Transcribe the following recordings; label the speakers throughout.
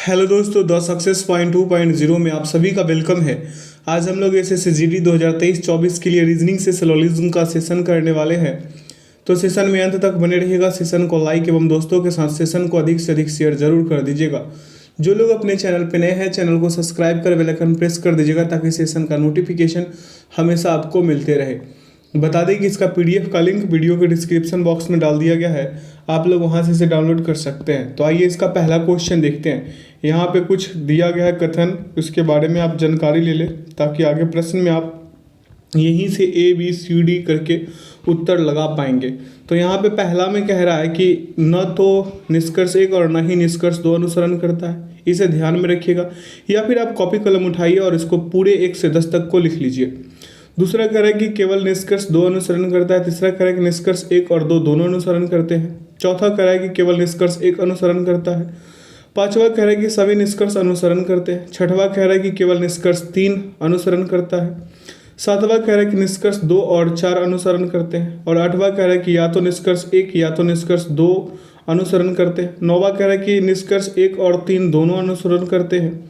Speaker 1: Hello दोस्तों, the success point 2.0 में आप सभी का वेलकम है। आज हम लोग SSC GD 2023-24 के लिए रीजनिंग से सिलोजिज्म का सेशन करने वाले हैं। तो सेशन में अंत तक बने रहिएगा। सेशन को लाइक एवं दोस्तों के साथ सेशन को अधिक से अधिक शेयर जरूर कर दीजिएगा। जो लोग अपने चैनल पर नए हैं, चैनल को सब्सक्राइब कर बेल आइकन प्रेस कर दीजिएगा ताकि सेशन का नोटिफिकेशन हमेशा आपको मिलते रहे। बता दें कि इसका PDF का लिंक वीडियो के डिस्क्रिप्शन बॉक्स में डाल दिया गया है, आप लोग वहां से इसे डाउनलोड कर सकते हैं। तो आइए इसका पहला क्वेश्चन देखते हैं। यहाँ पे कुछ दिया गया है कथन, उसके बारे में आप जानकारी ले लें ताकि आगे प्रश्न में आप यहीं से ABCD करके उत्तर लगा पाएंगे। तो यहाँ पे पहला में कह रहा है कि न तो निष्कर्ष एक और न ही निष्कर्ष दो अनुसरण करता है, इसे ध्यान में रखिएगा। या फिर आप कॉपी कलम उठाइए और इसको पूरे 1 से 10 तक को लिख लीजिए। दूसरा कह रहा है कि केवल निष्कर्ष 2 अनुसरण करता है। तीसरा कह रहा है कि निष्कर्ष 1 और 2 दोनों अनुसरण करते हैं। चौथा कह रहा है कि केवल निष्कर्ष 1 अनुसरण करता है। पांचवा कह रहा है कि सभी निष्कर्ष अनुसरण करते हैं। छठवां कह रहा है कि केवल निष्कर्ष 3 अनुसरण करता है। सातवां कह रहा है कि निष्कर्ष 2 और 4 अनुसरण करते हैं। और आठवां कह रहा है कि या तो निष्कर्ष 1 या तो निष्कर्ष 2 अनुसरण करते हैं। नौवां कह रहा है कि निष्कर्ष 1 और 3 दोनों अनुसरण करते हैं।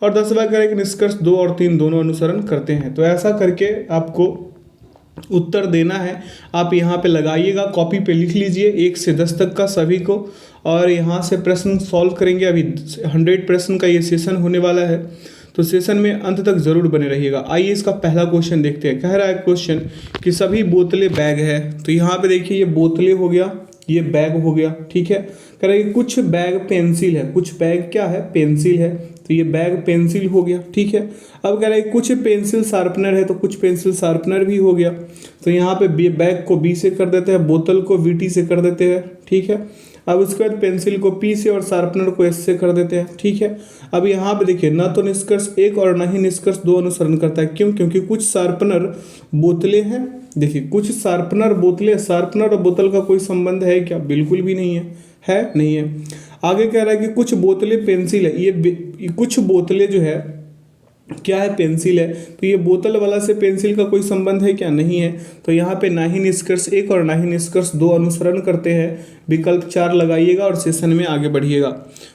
Speaker 1: और 10वां कह रहा है कि निष्कर्ष 2 और 3 दोनों अनुसरण करते हैं। तो ऐसा करके आपको उत्तर देना है। आप यहाँ पे लगाइएगा, कॉपी पे लिख लीजिए 1 से 10 तक का सभी को, और यहाँ से प्रश्न सॉल्व करेंगे। अभी 100 प्रश्न का ये सेशन होने वाला है, तो सेशन में अंत तक जरूर बने रहिएगा। आइए इसका पहला क्वेश्चन देखते हैं। कह रहा है क्वेश्चन कि सभी बोतलें बैग है। तो यहाँ पे देखिए, ये बोतलें हो गया, ये बैग हो गया, ठीक है। कह रहा है कि कुछ बैग पेंसिल है। कुछ बैग क्या है? पेंसिल है। तो ये बैग पेंसिल हो गया, ठीक है। अब कह रहा है कुछ पेंसिल शार्पनर है, तो कुछ पेंसिल शार्पनर भी हो गया। तो यहाँ पे बैग को B से कर देते हैं, बोतल को VT से कर देते हैं, ठीक है। अब उसके बाद पेंसिल को P से और शार्पनर को S से कर देते हैं, ठीक है। अब यहाँ पे देखिए, न तो निष्कर्ष 1 और न ही निष्कर्ष 2 अनुसरण करता है। क्यों? क्योंकि कुछ शार्पनर बोतलें हैं। देखिए, कुछ शार्पनर बोतलें, शार्पनर और बोतल का कोई संबंध है क्या? बिल्कुल भी नहीं है, नहीं है। आगे कह रहा है कि कुछ बोतलें पेंसिल है। ये कुछ बोतलें जो है क्या है? पेंसिल है। तो ये बोतल वाला से पेंसिल का कोई संबंध है क्या? नहीं है। तो यहाँ पे ना ही निष्कर्ष 1 और ना ही निष्कर्ष 2 अनुसरण करते हैं। विकल्प 4 लगाइएगा और सेशन में आगे बढ़िएगा।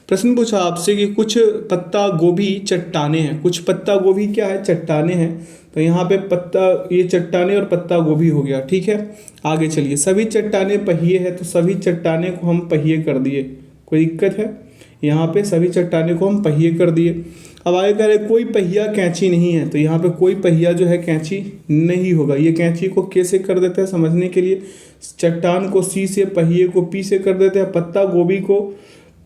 Speaker 1: प्रश्न पूछा आपसे कि कुछ पत्ता गोभी चट्टाने हैं। कुछ पत्ता गोभी क्या है? चट्टाने हैं। तो यहाँ पे ये चट्टाने और पत्ता गोभी हो गया, ठीक है। आगे चलिए, सभी चट्टाने पहिए है। तो सभी चट्टाने को हम पहिए कर दिए, कोई दिक्कत है? यहाँ पे सभी चट्टाने को हम पहिए कर दिए। अब आगे कह रहे कोई पहिया कैंची नहीं है। तो यहाँ पे कोई पहिया जो है कैंची नहीं होगा। ये कैंची को कैसे कर देते हैं समझने के लिए, चट्टान को C से, पहिए को P से कर देते हैं, पत्ता गोभी को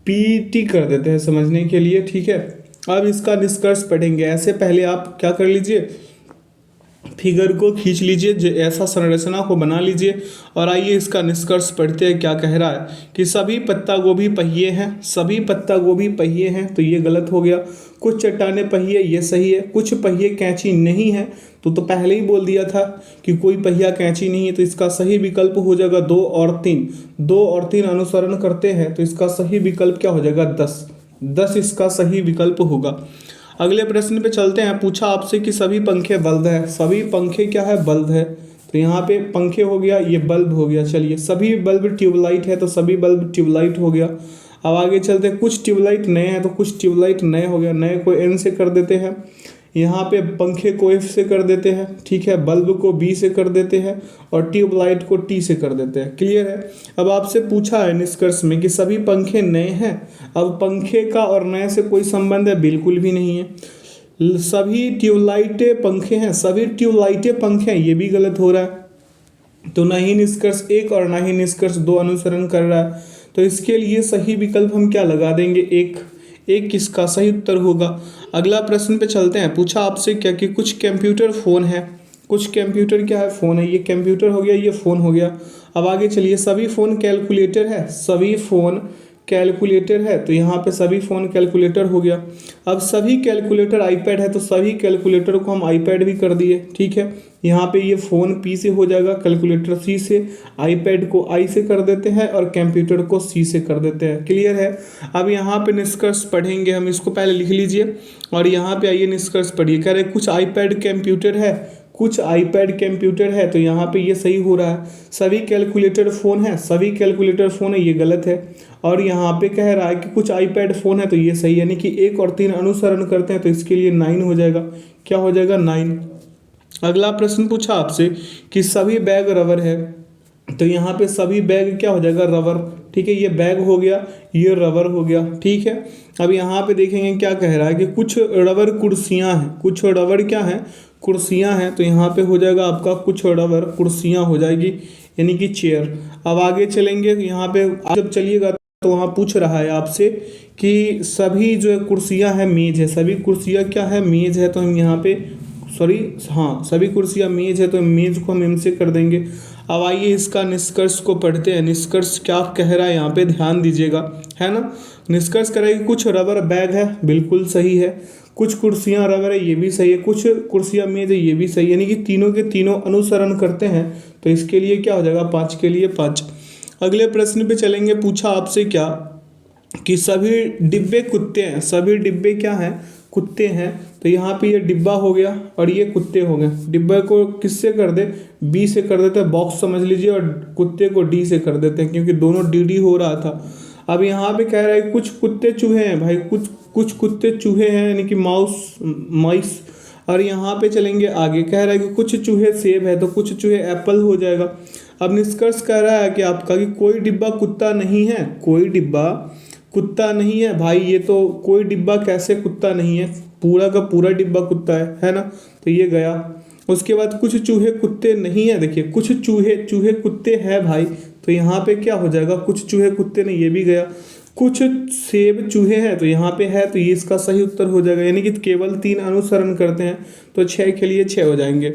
Speaker 1: PT कर देते हैं समझने के लिए, ठीक है। अब इसका निष्कर्ष पढ़ेंगे। ऐसे पहले आप क्या कर लीजिए, फिगर को खींच लीजिए, ऐसा संरचना को बना लीजिए, और आइए इसका निष्कर्ष पढ़ते हैं। क्या कह रहा है कि सभी पत्ता गोभी पहिए हैं। सभी पत्ता गोभी पहिए हैं, तो ये गलत हो गया। कुछ चट्टाने पहिए, ये सही है। कुछ पहिए कैंची नहीं है, तो पहले ही बोल दिया था कि कोई पहिया कैंची नहीं है। तो इसका सही विकल्प हो जाएगा 2 और 3। 2 और 3 अनुसरण करते हैं, तो इसका सही विकल्प क्या हो जाएगा? 10 इसका सही विकल्प होगा। अगले प्रश्न पे चलते हैं। पूछा आपसे कि सभी पंखे बल्ब है। सभी पंखे क्या है? बल्ब है। तो यहाँ पे पंखे हो गया, ये बल्ब हो गया। चलिए, सभी बल्ब ट्यूबलाइट है। तो सभी बल्ब ट्यूबलाइट हो गया। अब आगे चलते हैं। कुछ ट्यूबलाइट नए हैं। तो कुछ ट्यूबलाइट नए हो गया। नए को N से कर देते हैं। यहाँ पे पंखे को F से कर देते हैं, ठीक है। बल्ब को B से कर देते हैं और ट्यूबलाइट को T से कर देते हैं। क्लियर है? अब आपसे पूछा है निष्कर्ष में कि सभी पंखे नए हैं। अब पंखे का और नए से कोई संबंध है? बिल्कुल भी नहीं है। सभी ट्यूबलाइटें पंखे हैं। सभी ट्यूबलाइटें पंखे हैं, ये भी गलत हो रहा है। तो ना ही निष्कर्ष 1 और ना ही निष्कर्ष 2 अनुसरण कर रहा है। तो इसके लिए सही विकल्प हम क्या लगा देंगे? 1 किसका सही उत्तर होगा। अगला प्रश्न पे चलते हैं। पूछा आपसे क्या कि कुछ कंप्यूटर फ़ोन है। कुछ कंप्यूटर क्या है? फ़ोन है। ये कंप्यूटर हो गया, ये फ़ोन हो गया। अब आगे चलिए, सभी फ़ोन कैलकुलेटर है। सभी फ़ोन कैलकुलेटर है। तो यहाँ पे सभी फ़ोन कैलकुलेटर हो गया। अब सभी कैलकुलेटर आईपैड है। तो सभी कैलकुलेटर को हम आईपैड भी कर दिए, ठीक है। यहाँ पे ये फ़ोन P से हो जाएगा, कैलकुलेटर C से, आईपैड को I से कर देते हैं और कंप्यूटर को C से कर देते हैं। क्लियर है? अब यहाँ पे निष्कर्ष पढ़ेंगे हम। इसको पहले लिख लीजिए और यहाँ पे आइए निष्कर्ष पढ़िए। कह रहे कुछ आईपैड कंप्यूटर है, कुछ आईपैड कंप्यूटर है, तो यहाँ पे ये सही हो रहा है। सभी कैलकुलेटर फ़ोन है, सभी कैलकुलेटर फ़ोन है, ये गलत है। और यहाँ पे कह रहा है कि कुछ आईपैड फ़ोन है, तो ये सही है, यानी कि 1 और 3 अनुसरण करते हैं, तो इसके लिए 9 हो जाएगा। क्या हो जाएगा? 9। अगला प्रश्न पूछा आपसे कि सभी बैग रबर है, तो यहाँ पे सभी बैग क्या हो जाएगा? रबर। ठीक है, ये बैग हो गया, ये रबर हो गया। ठीक है, अब यहाँ पे देखेंगे क्या कह रहा है कि कुछ रबर कुर्सियाँ हैं, कुछ रबर क्या है? कुर्सियाँ हैं, तो यहाँ पे हो जाएगा आपका कुछ रबर कुर्सियाँ हो जाएगी, यानी कि चेयर। अब आगे चलेंगे, यहाँ पे जब चलिएगा तो वहाँ पूछ रहा है आपसे कि सभी जो है कुर्सियाँ हैं मेज है, सभी कुर्सियाँ क्या है? मेज है, तो हम यहाँ पे हाँ, सभी कुर्सियाँ मेज है, तो मेज को हम इनसे कर देंगे। अब आइए इसका निष्कर्ष को पढ़ते हैं। निष्कर्ष क्या कह रहा है यहाँ पे, ध्यान दीजिएगा, है ना। निष्कर्ष कह रहा है कि कुछ रबर बैग है, बिल्कुल सही है। कुछ कुर्सियाँ रबर है, ये भी सही है। कुछ कुर्सियाँ मेज है, ये भी सही है, यानी कि तीनों के तीनों अनुसरण करते हैं, तो इसके लिए क्या हो जाएगा? 5 के लिए 5। अगले प्रश्न पे चलेंगे। पूछा आपसे क्या कि सभी डिब्बे कुत्ते हैं, सभी डिब्बे क्या हैं? कुत्ते हैं, तो यहाँ पे ये डिब्बा हो गया और ये कुत्ते हो गए। डिब्बे को किससे कर दे? बी से कर देते हैं, बॉक्स समझ लीजिए, और कुत्ते को डी से कर देते हैं, क्योंकि दोनों डी डी हो रहा था। अब यहाँ पे कह रहा है कुछ कुत्ते चूहे हैं भाई, कुछ कुत्ते चूहे हैं, यानी कि माइस। और यहाँ पे चलेंगे आगे, कह रहा है कि कुछ चूहे सेब है, तो कुछ चूहे एप्पल हो जाएगा। अब निष्कर्ष कह रहा है कि आपका कि कोई डिब्बा कुत्ता नहीं है, कोई डिब्बा कुत्ता नहीं है। भाई ये तो कोई डिब्बा कैसे कुत्ता नहीं है? पूरा का पूरा डिब्बा कुत्ता है ना, तो ये गया। उसके बाद कुछ चूहे कुत्ते नहीं है, देखिए कुछ चूहे कुत्ते हैं भाई, तो यहाँ पे क्या हो जाएगा? कुछ चूहे कुत्ते नहीं, ये भी गया। कुछ सेब चूहे हैं, तो यहाँ पे है, तो ये इसका सही उत्तर हो जाएगा, यानी कि केवल 3 अनुसरण करते हैं, तो 6 के लिए 6 हो जाएंगे।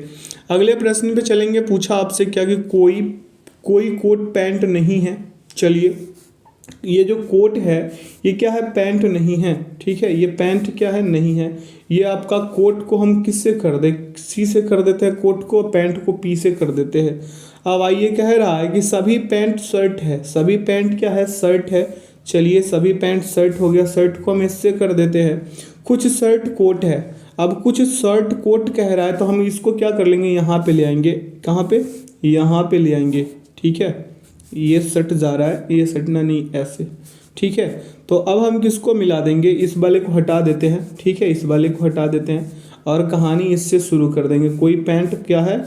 Speaker 1: अगले प्रश्न पे चलेंगे। पूछा आपसे क्या कि कोई कोट पैंट नहीं है। चलिए, ये जो कोट है ये क्या है? पैंट नहीं है। ठीक है, ये पैंट क्या है? नहीं है। ये आपका कोट को हम किससे कर दे? सी से कर देते हैं कोट को, पैंट को पी से कर देते हैं। अब आइए, कह रहा है कि सभी पैंट शर्ट है, सभी पैंट क्या है? शर्ट है। चलिए, सभी पैंट शर्ट हो गया, शर्ट को हम इससे कर देते हैं। कुछ शर्ट कोट है, अब कुछ शर्ट कोट कह रहा है, तो हम इसको क्या कर लेंगे? यहाँ पे ले आएंगे। कहाँ पे? यहाँ पे ले आएंगे। ठीक है, ये सट जा रहा है, ये सटना नहीं, ऐसे। ठीक है, तो अब हम किसको मिला देंगे? इस वाले को हटा देते हैं। ठीक है, इस वाले को हटा देते हैं और कहानी इससे शुरू कर देंगे। कोई पैंट क्या है?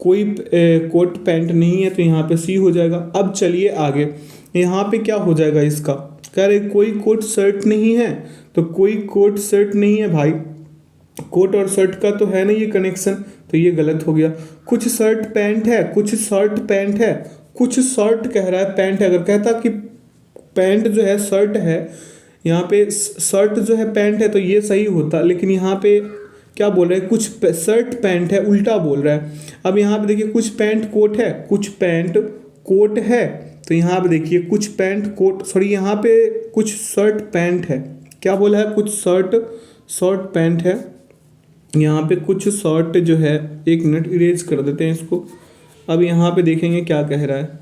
Speaker 1: कोई कोट पैंट नहीं है, तो यहाँ पे सी हो जाएगा। अब चलिए आगे, यहाँ पे क्या हो जाएगा इसका? कह रहे कोई कोट शर्ट नहीं है, तो कोई कोट शर्ट नहीं है भाई, कोट और शर्ट का तो है ना ये कनेक्शन, तो ये गलत हो गया। कुछ शर्ट पैंट है, कुछ शर्ट पैंट है, कुछ शर्ट कह रहा है पैंट है। अगर कहता कि पैंट जो है शर्ट है, यहाँ पे शर्ट जो है पैंट है, तो ये सही होता, लेकिन यहाँ पे क्या बोल रहे हैं? कुछ शर्ट पैंट है, उल्टा बोल रहा है। अब यहाँ पे देखिए, कुछ पैंट कोट है, कुछ पैंट कोट है, तो यहाँ पे देखिए कुछ पैंट कोट, सॉरी यहाँ पे कुछ शर्ट पैंट है। क्या बोला है? कुछ शर्ट पैंट है। यहाँ पे कुछ शर्ट जो है, 1 मिनट इरेज कर देते हैं इसको। अब यहाँ पे देखेंगे क्या कह रहा है।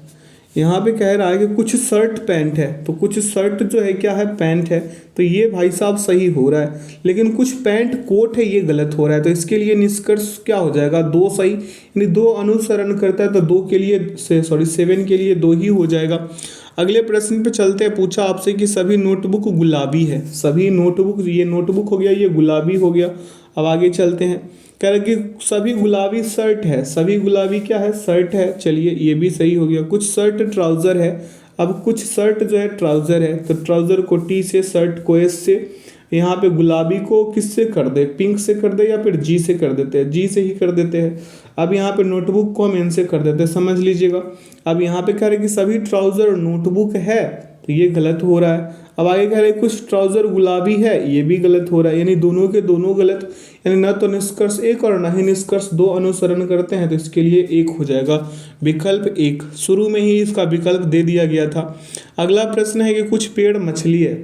Speaker 1: यहाँ पे कह रहा है कि कुछ शर्ट पैंट है, तो कुछ शर्ट जो है क्या है? पैंट है, तो ये भाई साहब सही हो रहा है। लेकिन कुछ पैंट कोट है, ये गलत हो रहा है, तो इसके लिए निष्कर्ष क्या हो जाएगा? 2 सही, यानी 2 अनुसरण करता है, तो 2 के लिए 7 के लिए 2 ही हो जाएगा। अगले प्रश्न पे चलते हैं। पूछा आपसे कि सभी नोटबुक गुलाबी है, सभी नोटबुक, ये नोटबुक हो गया, ये गुलाबी हो गया। अब आगे चलते हैं, कह रहे कि सभी गुलाबी शर्ट है, सभी गुलाबी क्या है? शर्ट है। चलिए, ये भी सही हो गया। कुछ शर्ट ट्राउज़र है, अब कुछ शर्ट जो है ट्राउज़र है, तो ट्राउज़र को टी से, शर्ट को एस से। यहाँ पे गुलाबी को किससे कर दे? पिंक से कर दे, या फिर जी से कर देते हैं? जी से ही कर देते हैं। अब यहाँ पे नोटबुक को हम एन से कर देते हैं, समझ लीजिएगा। अब यहाँ पे कह रहे कि सभी ट्राउज़र नोटबुक है, तो ये गलत हो रहा है। अब आगे कह रहे कुछ ट्राउज़र गुलाबी है, ये भी गलत हो रहा है, यानी दोनों के दोनों गलत, यानी ना तो निष्कर्ष 1 और ना ही निष्कर्ष 2 अनुसरण करते हैं, तो इसके लिए 1 हो जाएगा। विकल्प 1, शुरू में ही इसका विकल्प दे दिया गया था। अगला प्रश्न है कि कुछ पेड़ मछली है,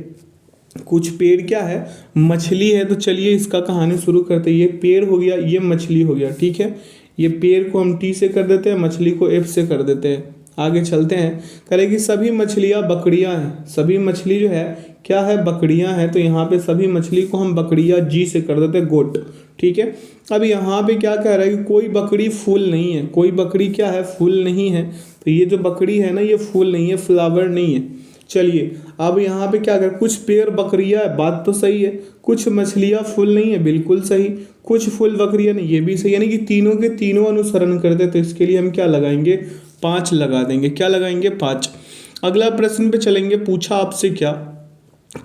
Speaker 1: कुछ पेड़ क्या है? मछली है। तो चलिए इसका कहानी शुरू करते हैं। ये पेड़ हो गया, ये मछली हो गया। ठीक है, ये पेड़ को हम टी से कर देते हैं, मछली को एफ से कर देते हैं। आगे चलते हैं, करें कि सभी मछलियाँ बकरियाँ हैं, सभी मछली जो है क्या है? बकरियाँ हैं, तो यहाँ पे सभी मछली को हम बकरियाँ जी से कर देते हैं, गोट। ठीक है। अब यहाँ पे क्या कह रहा है कि कोई बकरी फूल नहीं है, कोई बकरी क्या है, फूल नहीं है। तो ये जो बकरी है ना, ये फूल नहीं है, फ्लावर नहीं है। चलिए अब यहाँ पे क्या कर, कुछ पेड़ बकरियाँ है, बात तो सही है। कुछ मछलियाँ फूल नहीं है, बिल्कुल सही। कुछ फूल बकरियाँ नहीं, ये भी सही। यानी कि तीनों के तीनों अनुसरण करते, तो इसके लिए हम क्या लगाएंगे, 5 लगा देंगे। क्या लगाएंगे, 5। अगला प्रश्न पे चलेंगे। पूछा आपसे क्या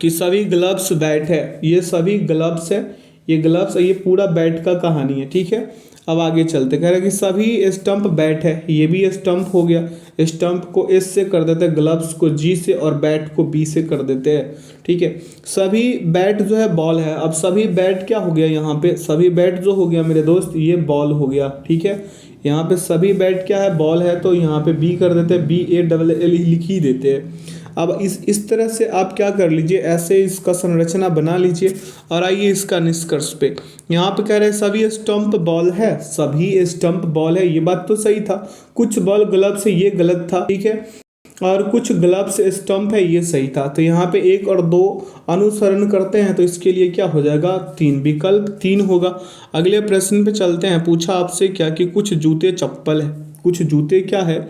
Speaker 1: कि सभी ग्लव्स बैट है, ये सभी ग्लव्स है, ये ग्लव्स है, ये पूरा बैट का कहानी है, ठीक है। अब आगे चलते, कह रहे हैं कि सभी स्टंप बैट है, ये भी स्टंप हो गया। स्टंप को एस से कर देते हैं, ग्लव्स को जी से और बैट को बी से कर देते हैं, ठीक है। सभी बैट जो है बॉल है। अब सभी बैट क्या हो गया, यहाँ पे सभी बैट जो हो गया मेरे दोस्त, ये बॉल हो गया, ठीक है। यहाँ पे सभी बैट क्या है, बॉल है, तो यहाँ पे बी कर देते हैं, BALL लिख ही देते हैं। अब इस तरह से आप क्या कर लीजिए, ऐसे इसका संरचना बना लीजिए। और आइए इसका निष्कर्ष पे। यहाँ पे कह रहे हैं सभी स्टंप बॉल है, सभी स्टंप बॉल है, ये बात तो सही था। कुछ बॉल ग्लव से, ये गलत था, ठीक है। और कुछ ग्लव्स स्टंप है, ये सही था। तो यहाँ पे 1 और 2 अनुसरण करते हैं, तो इसके लिए क्या हो जाएगा, 3, विकल्प 3 होगा। अगले प्रश्न पे चलते हैं। पूछा आपसे क्या कि कुछ जूते चप्पल है, कुछ जूते क्या है,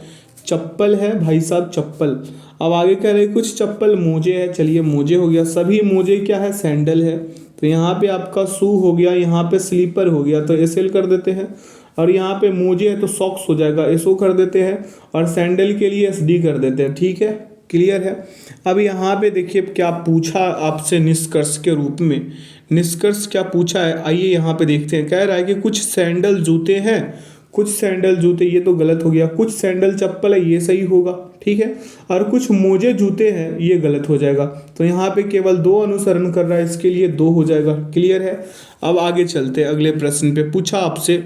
Speaker 1: चप्पल है भाई साहब, चप्पल। अब आगे कह रहे हैं कुछ चप्पल मोजे है, चलिए मोजे हो गया। सभी मोजे क्या है, सैंडल है। तो यहाँ पे आपका शू हो गया, यहाँ पे स्लीपर हो गया, तो SL कर देते हैं। और यहाँ पे मोजे है तो सॉक्स हो जाएगा, SO कर देते हैं। और सैंडल के लिए SD कर देते हैं, ठीक है, क्लियर है। अब यहाँ पे देखिए क्या पूछा आपसे निष्कर्ष के रूप में, निष्कर्ष क्या पूछा है, आइए यहाँ पे देखते हैं। कह रहा है कि कुछ सैंडल जूते हैं, कुछ सैंडल जूते, ये तो गलत हो गया। कुछ सैंडल चप्पल है, ये सही होगा, ठीक है। और कुछ मोजे जूते हैं, ये गलत हो जाएगा। तो यहाँ पे केवल 2 अनुसरण कर रहा है, इसके लिए 2 हो जाएगा, क्लियर है। अब आगे चलते हैं अगले प्रश्न पे। पूछा आपसे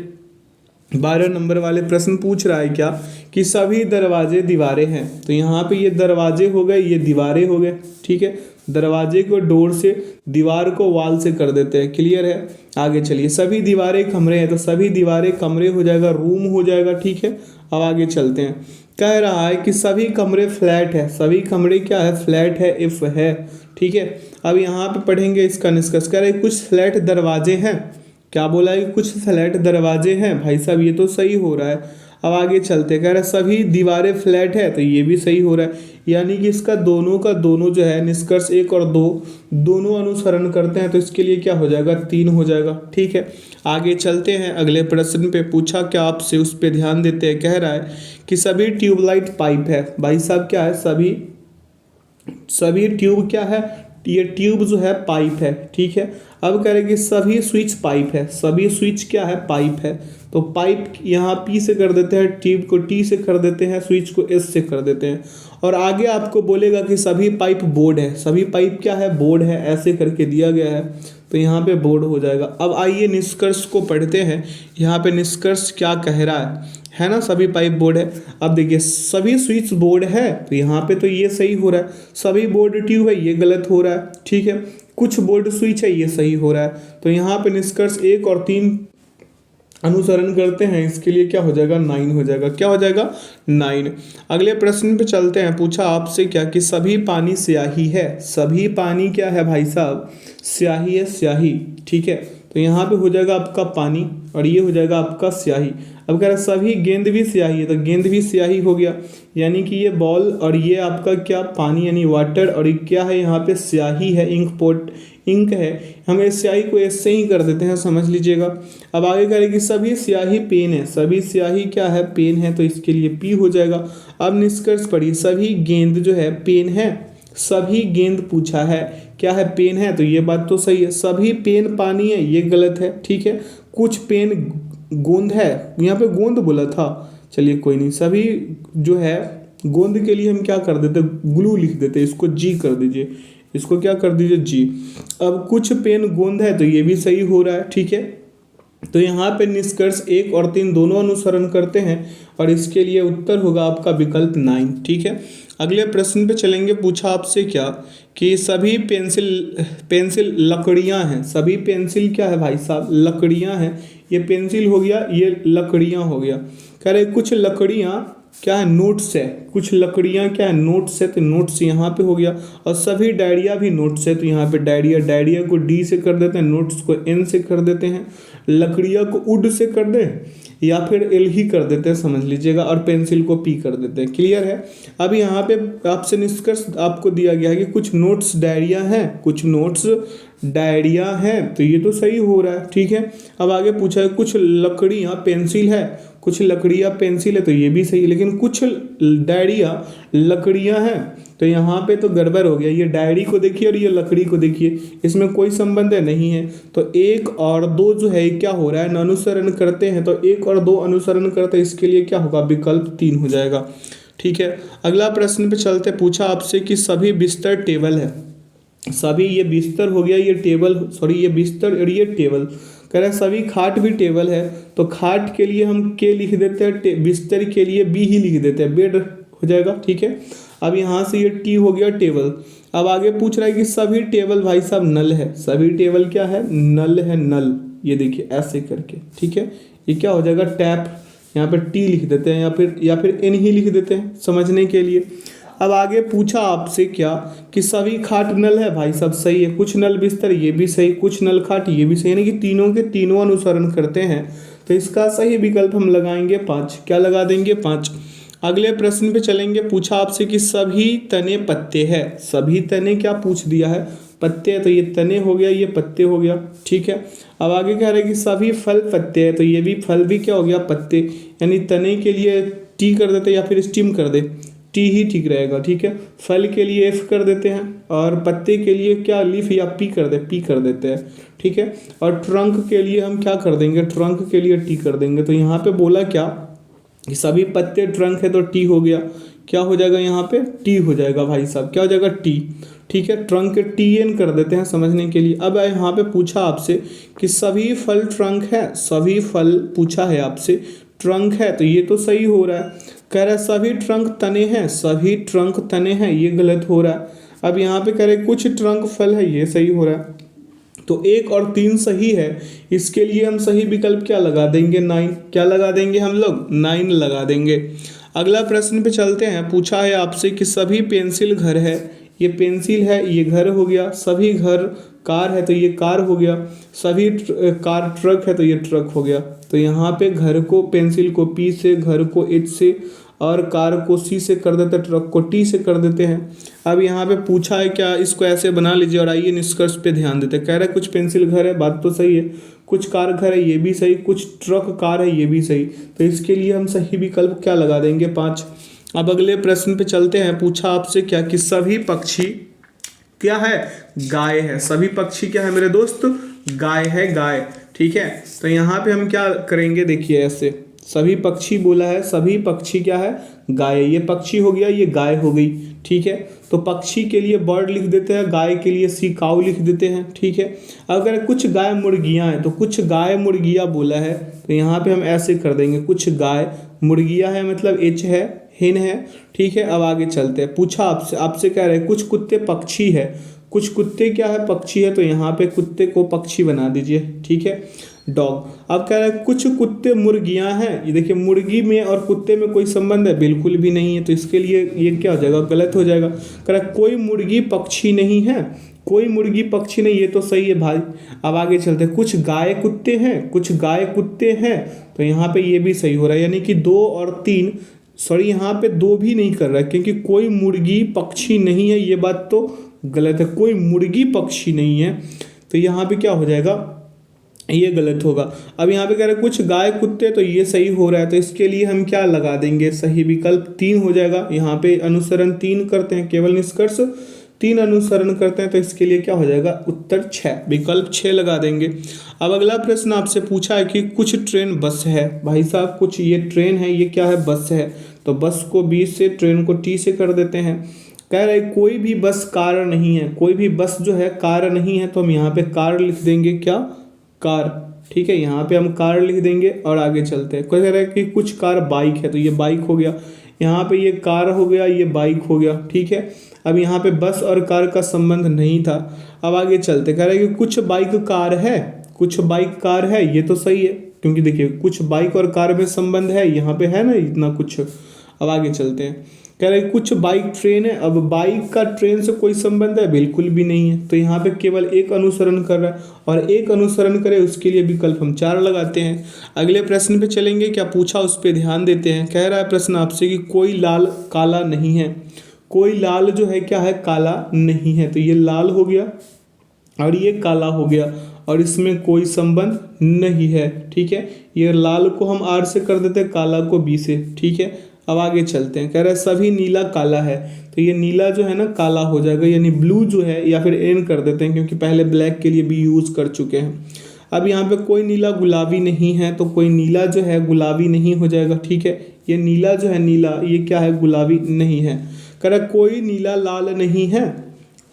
Speaker 1: 12 नंबर वाले प्रश्न पूछ रहा है क्या कि सभी दरवाजे दीवारें हैं। तो यहाँ पे ये दरवाजे हो गए, ये दीवारें हो गए, ठीक है। दरवाजे को डोर से, दीवार को वॉल से कर देते हैं, क्लियर है। आगे चलिए, सभी दीवारें कमरे हैं, तो सभी दीवारें कमरे हो जाएगा, रूम हो जाएगा, ठीक है। अब आगे चलते हैं। कह रहा है कि सभी कमरे फ्लैट है, सभी कमरे क्या है, फ्लैट है, इफ है, ठीक है। अब यहाँ पे पढ़ेंगे इसका निष्कर्ष। कह रहे कुछ फ्लैट दरवाजे हैं, क्या बोला है, कुछ फ्लैट दरवाजे हैं, भाई साहब ये तो सही हो रहा है। अब आगे चलते, कह रहे सभी दीवारें फ्लैट है, तो ये भी सही हो रहा है। यानी कि इसका दोनों का दोनों जो है निष्कर्ष 1 और 2 दोनों अनुसरण करते हैं, तो इसके लिए क्या हो जाएगा, 3 हो जाएगा, ठीक है। आगे चलते हैं अगले प्रश्न पे। पूछा क्या आपसे, उस पर ध्यान देते हैं। कह रहा है कि सभी ट्यूबलाइट पाइप है, भाई साहब क्या है, सभी सभी ट्यूब क्या है, ये ट्यूब जो है पाइप है, ठीक है। अब कह रहे कि सभी स्विच पाइप है, सभी स्विच क्या है, पाइप है। तो पाइप यहाँ P से कर देते हैं, ट्यूब को T से कर देते हैं, स्विच को S से कर देते हैं। और आगे आपको बोलेगा कि सभी पाइप बोर्ड है, सभी पाइप क्या है, बोर्ड है, ऐसे करके दिया गया है, तो यहाँ पे बोर्ड हो जाएगा। अब आइए निष्कर्ष को पढ़ते हैं। यहाँ पे निष्कर्ष क्या कह रहा है ना, सभी पाइप बोर्ड है। अब देखिए सभी स्विच बोर्ड है, तो यहाँ पे तो ये सही हो रहा है। सभी बोर्ड ट्यूब है, ये गलत हो रहा है, ठीक है। कुछ बोर्ड स्विच है, ये सही हो रहा है। तो यहाँ पे निष्कर्ष 1 और 3 अनुसरण करते हैं, इसके लिए क्या हो जाएगा, 9 हो जाएगा। क्या हो जाएगा, 9। अगले प्रश्न पे चलते हैं। पूछा आपसे क्या कि सभी पानी स्याही है, सभी पानी क्या है भाई साहब, स्याही है, स्याही, ठीक है। तो यहाँ पे हो जाएगा आपका पानी और ये हो जाएगा आपका स्याही। अब कह रहा है सभी गेंद भी स्याही है, तो गेंद भी स्याही हो गया। यानी कि ये बॉल और ये आपका क्या, पानी यानी वाटर, और ये क्या है, यहाँ पे स्याही है, इंक पोट, इंक है। हम इस स्याही को ऐसे ही कर देते हैं, समझ लीजिएगा। अब आगे करेंगे सभी स्याही पेन है, सभी स्याही क्या है, पेन है, तो इसके लिए P हो जाएगा। अब निष्कर्ष पढ़िए, सभी गेंद जो है पेन है, सभी गेंद पूछा है क्या है, पेन है, तो ये बात तो सही है। सभी पेन पानी है, ये गलत है, ठीक है। कुछ पेन गोंद है, यहाँ पे गोंद बोला था, चलिए कोई नहीं। सभी जो है गोंद के लिए हम क्या कर देते, ग्लू लिख देते, इसको G कर दीजिए, इसको क्या कर दीजिए, G। अब कुछ पेन गोंद है, तो ये भी सही हो रहा है, ठीक है। तो यहाँ पे निष्कर्ष 1 और 3 दोनों अनुसरण करते हैं, और इसके लिए उत्तर होगा आपका विकल्प 9, ठीक है। अगले प्रश्न पे चलेंगे। पूछा आपसे क्या कि सभी पेंसिल लकड़ियाँ हैं, सभी पेंसिल क्या है भाई साहब, लकड़ियाँ हैं। ये पेंसिल हो गया, ये लकड़ियाँ हो गया। कह रहे कुछ लकड़ियाँ क्या है, नोट्स है, कुछ लकड़ियाँ क्या है, नोट्स है, तो नोट्स यहाँ पे हो गया। और सभी डायरिया भी नोट्स है, तो यहाँ पे डायरिया, डायरिया को डी से कर देते हैं, नोट्स को एन से कर देते हैं, लकड़ियाँ को उड से कर दें या फिर एल ही कर देते हैं, समझ लीजिएगा, और पेंसिल को पी कर देते हैं। क्लियर है। अब यहाँ पे आपसे निष्कर्ष आपको दिया गया है कि कुछ नोट्स डायरिया है, कुछ नोट्स डायरिया है, तो ये तो सही हो रहा है। ठीक है। अब आगे पूछा है कुछ लकड़ियाँ पेंसिल है, कुछ लकड़ियाँ पेंसिल है, तो ये भी सही है, लेकिन कुछ डायरिया लकड़ियाँ हैं, तो यहाँ पे तो गड़बड़ हो गया। ये डायरी को देखिए और ये लकड़ी को देखिए, इसमें कोई संबंध है नहीं है। तो एक और दो जो है क्या हो रहा है, अनुसरण करते हैं, तो एक और दो अनुसरण करते हैं, इसके लिए क्या होगा, विकल्प 3 हो जाएगा। ठीक है। अगला प्रश्न पे चलते, पूछा आपसे कि सभी बिस्तर टेबल है, सभी, ये बिस्तर हो गया, ये टेबल, सॉरी ये बिस्तर और ये टेबल, कह रहा है सभी खाट भी टेबल है, तो खाट के लिए हम के लिख देते हैं, बिस्तर के लिए बी ही लिख देते हैं, बेड हो जाएगा। ठीक है। अब यहाँ से ये टी हो गया टेबल। अब आगे पूछ रहा है कि सभी टेबल भाई साहब नल है, सभी टेबल क्या है, नल है, नल, ये देखिए ऐसे करके। ठीक है। ये क्या हो जाएगा, टैप, यहाँ पे टी लिख देते हैं या फिर एन ही लिख देते हैं समझने के लिए। अब आगे पूछा आपसे क्या कि सभी खाट नल है, भाई साहब सही है, कुछ नल बिस्तर ये भी सही, कुछ नल खाट ये भी सही, यानी कि तीनों के तीनों अनुसरण करते हैं, तो इसका सही विकल्प हम लगाएंगे 5। क्या लगा देंगे, 5। अगले प्रश्न पे चलेंगे, पूछा आपसे कि सभी तने पत्ते है, सभी तने क्या पूछ दिया है, पत्ते है, तो ये तने हो गया, ये पत्ते हो गया। ठीक है। अब आगे कह रहे हैं कि सभी फल पत्ते है, तो ये भी फल भी क्या हो गया, पत्ते, यानी तने के लिए टी कर देते या फिर स्टीम कर दे, टी ही ठीक रहेगा। ठीक है। फल के लिए एफ कर देते हैं और पत्ते के लिए क्या, लीफ या पी कर दे, पी कर देते हैं। ठीक है। और ट्रंक के लिए हम क्या कर देंगे, ट्रंक के लिए टी कर देंगे। तो यहाँ पे बोला क्या कि सभी पत्ते ट्रंक है, तो टी हो गया, क्या हो जाएगा यहाँ पे, टी हो जाएगा भाई साहब, क्या हो जाएगा, टी। ठीक है। ट्रंक के टी एन कर देते हैं समझने के लिए। अब यहाँ पे पूछा आपसे कि सभी फल ट्रंक है, सभी फल पूछा है आपसे, ट्रंक है, तो ये तो सही हो रहा है। कह रहा है सभी ट्रंक तने हैं, सभी ट्रंक तने हैं, ये गलत हो रहा है। अब यहाँ पे कह रहे कुछ ट्रंक फल है, ये सही हो रहा है। तो 1 और 3 सही है, इसके लिए हम सही विकल्प क्या लगा देंगे, 9। क्या लगा देंगे हम लोग, 9 लगा देंगे। अगला प्रश्न पे चलते हैं, पूछा है आपसे कि सभी पेंसिल घर है, ये पेंसिल है, ये घर हो गया, सभी घर कार है, तो ये कार हो गया, सभी कार ट्रक है, तो ये ट्रक हो गया। तो यहाँ पे घर को, पेंसिल को पी से, घर को एच से, और कार को सी से कर देते हैं, ट्रक को टी से कर देते हैं। अब यहाँ पे पूछा है क्या, इसको ऐसे बना लीजिए और आइए निष्कर्ष पे ध्यान देते हैं। कह रहा है कुछ पेंसिल घर है, बात तो सही है, कुछ कार घर है, ये भी सही, कुछ ट्रक कार है, ये भी सही, तो इसके लिए हम सही विकल्प क्या लगा देंगे, 5। अब अगले प्रश्न पे चलते हैं, पूछा आपसे क्या कि सभी पक्षी क्या है, गाय है, सभी पक्षी क्या है मेरे दोस्त, गाय है, गाय। ठीक है। तो यहाँ पे हम क्या करेंगे, देखिए ऐसे, सभी पक्षी बोला है, सभी पक्षी क्या है, गाय, ये पक्षी हो गया, ये गाय हो गई। ठीक है। तो पक्षी के लिए बर्ड लिख देते हैं, गाय के लिए सी काऊ लिख देते हैं। ठीक है। अगर कुछ गाय मुर्गियां हैं, तो कुछ गाय मुर्गियां बोला है, तो यहाँ पे हम ऐसे कर देंगे, कुछ गाय मुर्गियां है, मतलब एच है, हिन है। ठीक है। अब आगे चलते हैं, पूछा आपसे कह रहे हैं कुछ कुत्ते पक्षी है, कुछ कुत्ते क्या है, पक्षी है, तो यहाँ पे कुत्ते को पक्षी बना दीजिए। ठीक है, डॉग। अब कह रहा है कुछ कुत्ते मुर्गियां हैं, ये देखिए मुर्गी में और कुत्ते में कोई संबंध है, बिल्कुल भी नहीं है, तो इसके लिए ये क्या हो जाएगा, गलत हो जाएगा। कह रहा है कोई मुर्गी पक्षी नहीं है, कोई मुर्गी पक्षी नहीं, ये तो सही है भाई। अब आगे चलते हैं, कुछ गाय कुत्ते हैं, कुछ गाय कुत्ते हैं, तो यहाँ पे ये भी सही हो रहा है, यानी कि 2 और 3, सॉरी यहाँ पे 2 भी नहीं कर रहा है, क्योंकि कोई मुर्गी पक्षी नहीं है, ये बात तो गलत है, कोई मुर्गी पक्षी नहीं है, तो यहाँ पे क्या हो जाएगा, ये गलत होगा। अब यहाँ पे कह रहे हैं कुछ गाय कुत्ते, तो ये सही हो रहा है, तो इसके लिए हम क्या लगा देंगे, सही विकल्प 3 हो जाएगा। यहाँ पे अनुसरण 3 करते हैं, केवल निष्कर्ष 3 अनुसरण करते हैं, तो इसके लिए क्या हो जाएगा, उत्तर 6, विकल्प 6 लगा देंगे। अब अगला प्रश्न आपसे पूछा है कि कुछ ट्रेन बस है, भाई साहब कुछ ये ट्रेन है, ये क्या है, बस है, तो बस को बी से, ट्रेन को टी से कर देते हैं। कह रहे कोई भी बस कार नहीं है, कोई भी बस जो है कार नहीं है, तो हम यहाँ पे कार लिख देंगे, क्या, कार। ठीक है। यहाँ पे हम कार लिख देंगे और आगे चलते हैं। कह रहा है कि कुछ कार बाइक है, तो ये बाइक हो गया, यहाँ पे ये कार हो गया, ये बाइक हो गया। ठीक है। अब यहाँ पे बस और कार का संबंध नहीं था। अब आगे चलते, कह रहा है कि कुछ बाइक कार है, कुछ बाइक कार है, ये तो सही है, क्योंकि देखिए कुछ बाइक और कार में संबंध है, यहाँ पे है ना इतना कुछ। अब आगे चलते हैं। कह रहे कुछ बाइक ट्रेन है। अब बाइक का ट्रेन से कोई संबंध है? बिल्कुल भी नहीं है। तो यहाँ पे केवल एक अनुसरण कर रहा है, और एक अनुसरण करे उसके लिए विकल्प हम 4 लगाते हैं। अगले प्रश्न पे चलेंगे, क्या पूछा उस पर ध्यान देते हैं। कह रहा है प्रश्न आपसे कि कोई लाल काला नहीं है। कोई लाल जो है क्या है, काला नहीं है। तो ये लाल हो गया और ये काला हो गया, और इसमें कोई संबंध नहीं है। ठीक है, ये लाल को हम R से कर देते हैं, काला को B से। ठीक है, अब आगे चलते हैं। कह रहा है सभी नीला काला है। तो ये नीला जो है ना काला हो जाएगा, यानी ब्लू जो है, या फिर N कर देते हैं क्योंकि पहले ब्लैक के लिए भी यूज़ कर चुके हैं। अब यहाँ पे कोई नीला गुलाबी नहीं है, तो कोई नीला जो है गुलाबी नहीं हो जाएगा। ठीक है, ये नीला जो है नीला, ये क्या है, गुलाबी नहीं है। कह रहा है कोई नीला लाल नहीं है।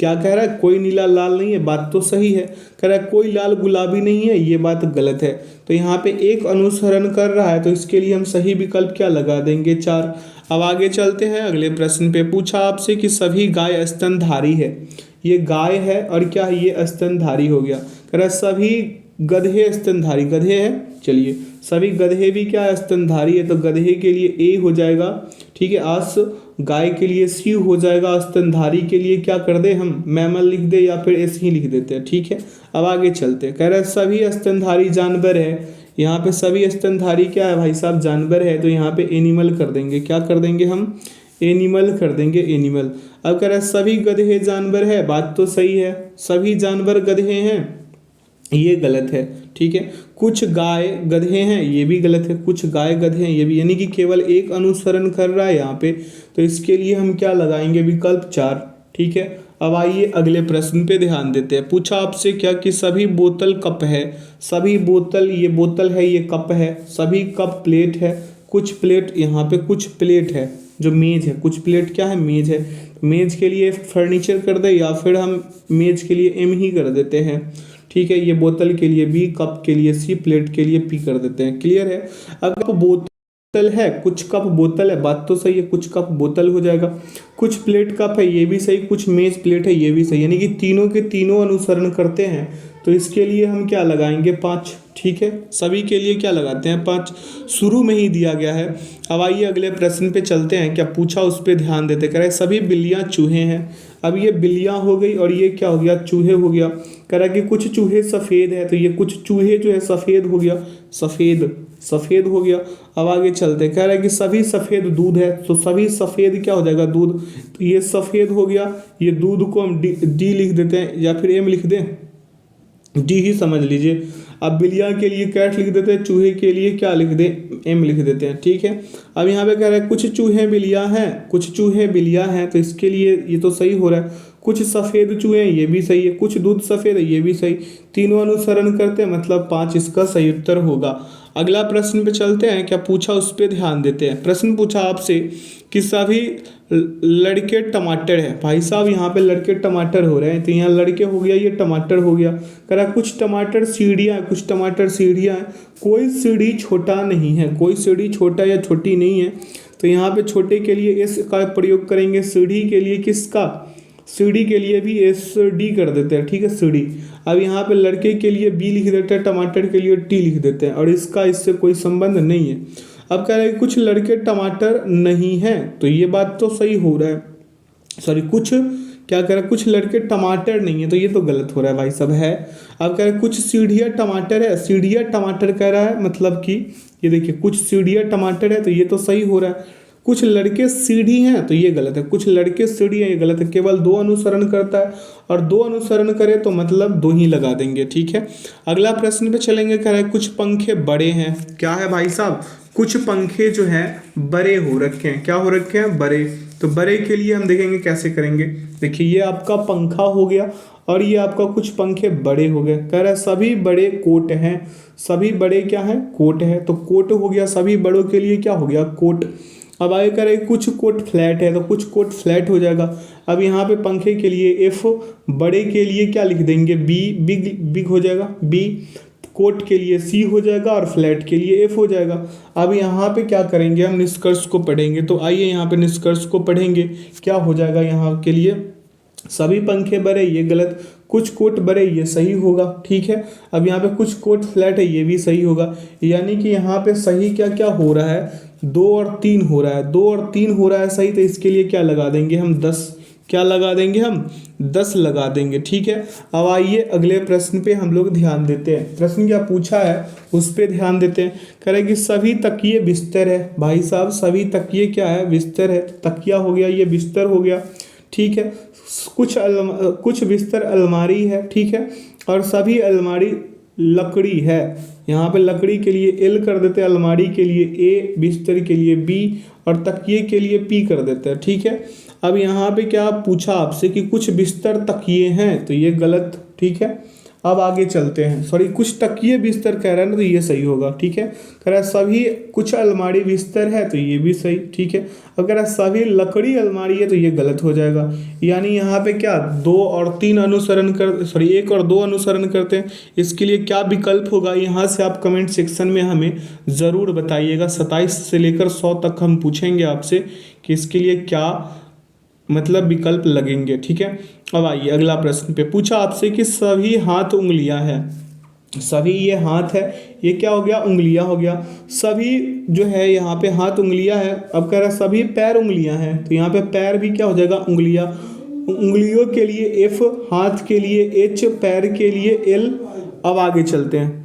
Speaker 1: क्या कह रहा है, कोई नीला लाल नहीं है, बात तो सही है। कह रहा है कोई लाल गुलाबी नहीं है, ये बात गलत है। तो यहाँ पे एक अनुसरण कर रहा है, तो इसके लिए हम सही विकल्प क्या लगा देंगे, 4। अब आगे चलते हैं अगले प्रश्न पे। पूछा आपसे कि सभी गाय स्तनधारी है। ये गाय है और क्या है, ये स्तनधारी हो गया। कह रहा है सभी गधे स्तनधारी, गधे हैं, चलिए सभी गधे भी क्या है, स्तनधारी है। तो गधे के लिए ए हो जाएगा। ठीक है, आस, गाय के लिए सी हो जाएगा, स्तनधारी के लिए क्या कर दे हम, मैमल लिख दे या फिर ऐसे ही लिख देते हैं। ठीक है, अब आगे चलते हैं। कह रहा है सभी स्तनधारी जानवर है। यहाँ पे सभी स्तनधारी क्या है भाई साहब, जानवर है। तो यहाँ पे एनिमल कर देंगे, क्या कर देंगे हम, एनिमल कर देंगे, एनिमल। अब कह रहा है सभी गधे जानवर है, बात तो सही है, सभी जानवर गधे हैं, ये गलत है। ठीक है, कुछ गाय गधे हैं, ये भी गलत है, कुछ गाय गधे हैं, ये भी, यानी कि केवल एक अनुसरण कर रहा है यहाँ पे। तो इसके लिए हम क्या लगाएंगे, विकल्प 4। ठीक है, अब आइए अगले प्रश्न पे ध्यान देते हैं। पूछा आपसे क्या कि सभी बोतल कप है। सभी बोतल, ये बोतल है, ये कप है। सभी कप प्लेट है। कुछ प्लेट, यहाँ पे कुछ प्लेट है जो मेज है, कुछ प्लेट क्या है, मेज है। मेज के लिए फर्नीचर कर दे, या फिर हम मेज के लिए M ही कर देते हैं। ठीक है, ये बोतल के लिए B, कप के लिए C, प्लेट के लिए P कर देते हैं। क्लियर है। अब कप बोतल है, कुछ कप बोतल है, बात तो सही है, कुछ कप बोतल हो जाएगा। कुछ प्लेट कप है, ये भी सही। कुछ मेज प्लेट है, ये भी सही। यानी कि तीनों के तीनों अनुसरण करते हैं। तो इसके लिए हम क्या लगाएंगे, 5। ठीक है, सभी के लिए क्या लगाते हैं, 5, शुरू में ही दिया गया है। अब आइए अगले प्रश्न पे चलते हैं। क्या पूछा उस पर ध्यान देते। कह रहे सभी बिल्लियाँ चूहे हैं। अब ये बिल्लियाँ हो गई और ये क्या हो गया, चूहे हो गया। कह रहा कि कुछ चूहे सफ़ेद है, तो ये कुछ चूहे जो है सफ़ेद हो गया, सफ़ेद, सफ़ेद हो गया। अब आगे चलते हैं। कह रहा है कि सभी सफ़ेद दूध है, तो सभी सफ़ेद क्या हो जाएगा, दूध। तो ये सफ़ेद हो गया, ये दूध को हम डी लिख देते हैं, या फिर M लिख दें, डी ही समझ लीजिए। अब बिल्लियाँ के लिए कैट लिख देते हैं, चूहे के लिए क्या लिख दें, M लिख देते हैं। ठीक है, अब यहाँ पे कह रहा है कुछ चूहे बिल्लियाँ हैं, कुछ चूहे बिल्लियाँ हैं, तो इसके लिए ये तो सही हो रहा है। कुछ सफ़ेद चूहे हैं, ये भी सही है। कुछ दूध सफ़ेद है, ये भी सही। तीनों अनुसरण करते हैं, मतलब 5 इसका सही उत्तर होगा। अगला प्रश्न पे चलते हैं। क्या पूछा उस पर ध्यान देते हैं। प्रश्न पूछा आपसे कि सभी लड़के टमाटर है। भाई साहब यहाँ पे लड़के टमाटर हो रहे हैं, तो यहाँ लड़के हो गया, ये टमाटर हो गया। कह रहा कुछ टमाटर सीढ़ियाँ हैं, कुछ टमाटर सीढ़ियाँ हैं। कोई सीढ़ी छोटा नहीं है, कोई सीढ़ी छोटा या छोटी नहीं है। तो यहाँ पे छोटे के लिए S का प्रयोग करेंगे, सीढ़ी के लिए किसका, सीढ़ी के लिए भी SD कर देते हैं। ठीक है, सीढ़ी। अब यहाँ पे लड़के के लिए B लिख देते हैं, टमाटर के लिए T लिख देते हैं, और इसका इससे कोई संबंध नहीं है। अब कह रहे हैं कुछ लड़के टमाटर नहीं हैं, तो ये बात तो सही हो रहा है। सॉरी, कुछ क्या कह रहा है, कुछ लड़के टमाटर नहीं है, तो ये तो गलत हो रहा है भाई सब है। अब कह रहे हैं कुछ सीढ़ियाँ टमाटर है, सीढ़ियाँ टमाटर कह रहा है, मतलब कि ये देखिए कुछ सीढ़ियाँ टमाटर है, तो ये तो सही हो रहा है। कुछ लड़के सीढ़ी हैं, तो ये गलत है। कुछ लड़के सीढ़ी हैं, ये गलत है। केवल 2 अनुसरण करता है, और 2 अनुसरण करे तो मतलब 2 ही लगा देंगे। ठीक है, अगला प्रश्न पे चलेंगे। कह रहा है कुछ पंखे बड़े हैं। क्या है भाई साहब, कुछ पंखे जो हैं बड़े हो रखे हैं। क्या हो रखे हैं, बड़े। तो बड़े के लिए हम देखेंगे कैसे करेंगे। देखिए ये आपका पंखा हो गया, और ये आपका कुछ पंखे बड़े हो गए। कह रहा है सभी बड़े कोट हैं। सभी बड़े क्या हैं, कोट है। तो कोट हो गया, सभी बड़ों के लिए क्या हो गया, कोट। अब आगे करें कुछ कोट फ्लैट है, तो कुछ कोट फ्लैट हो जाएगा। अब यहाँ पे पंखे के लिए F, बड़े के लिए क्या लिख देंगे, B, बिग हो जाएगा B, कोट के लिए C हो जाएगा, और फ्लैट के लिए F हो जाएगा। अब यहाँ पे क्या करेंगे, हम निष्कर्ष को पढ़ेंगे। तो आइए यहाँ पे निष्कर्ष को पढ़ेंगे। क्या हो जाएगा यहाँ के लिए, सभी पंखे बड़े, ये गलत। कुछ कोट बड़े, ये सही होगा। ठीक है, अब यहाँ पे कुछ कोट फ्लैट है, ये भी सही होगा। यानी कि यहाँ पे सही क्या क्या हो रहा है, 2 और 3 हो रहा है, 2 और 3 हो रहा है सही, तो इसके लिए क्या लगा देंगे हम 10, क्या लगा देंगे हम 10 लगा देंगे। ठीक है, अब आइए अगले प्रश्न पे हम लोग ध्यान देते हैं। प्रश्न क्या पूछा है उस पे ध्यान देते हैं। कह रहे कि सभी तकिए बिस्तर है। भाई साहब सभी तकिए क्या है, बिस्तर है। तकिया हो गया, ये बिस्तर हो गया। ठीक है, कुछ बिस्तर अलमारी है। ठीक है, और सभी अलमारी लकड़ी है। यहाँ पे लकड़ी के लिए एल कर देते हैं, अलमारी के लिए ए, बिस्तर के लिए बी और तकिए के लिए पी कर देते हैं। ठीक है, अब यहाँ पे क्या पूछा आपसे कि कुछ बिस्तर तकिए हैं, तो ये गलत। ठीक है, अब आगे चलते हैं। सॉरी, कुछ तकिए बिस्तर कह रहा है ना, तो ये सही होगा। ठीक है, कह रहा है सभी कुछ अलमारी बिस्तर है, तो ये भी सही। ठीक है, अगर सभी लकड़ी अलमारी है तो ये गलत हो जाएगा। यानी यहाँ पे क्या 2 और 3 अनुसरण कर, सॉरी 1 और 2 अनुसरण करते हैं। इसके लिए क्या विकल्प होगा, यहाँ से आप कमेंट सेक्शन में हमें ज़रूर बताइएगा। 27 से लेकर 100 तक हम पूछेंगे आपसे कि इसके लिए क्या मतलब विकल्प लगेंगे। ठीक है, अब आइए अगला प्रश्न पे। पूछा आपसे कि सभी हाथ उंगलियां हैं। सभी ये हाथ है, ये क्या हो गया, उंगलियां हो गया। सभी जो है यहाँ पे हाथ उंगलियां है। अब कह रहा है सभी पैर उंगलियां हैं, तो यहाँ पे पैर भी क्या हो जाएगा, उंगलियां। उंगलियों के लिए एफ, हाथ के लिए एच, पैर के लिए एल। अब आगे चलते हैं।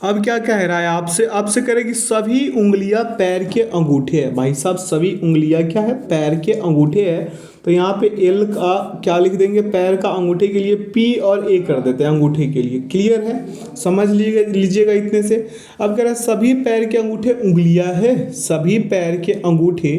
Speaker 1: अब क्या कह रहा है आपसे, आपसे कह रहा है कि सभी उंगलियां पैर के अंगूठे है। भाई साहब सभी उंगलियां क्या है, पैर के अंगूठे है। तो यहाँ पे एल का क्या लिख देंगे, पैर का अंगूठे के लिए पी और ए कर देते हैं अंगूठे के लिए। क्लियर है, समझ लीजिएगा इतने से। अब कह रहा है सभी पैर के अंगूठे उंगलियां है। सभी पैर के अंगूठे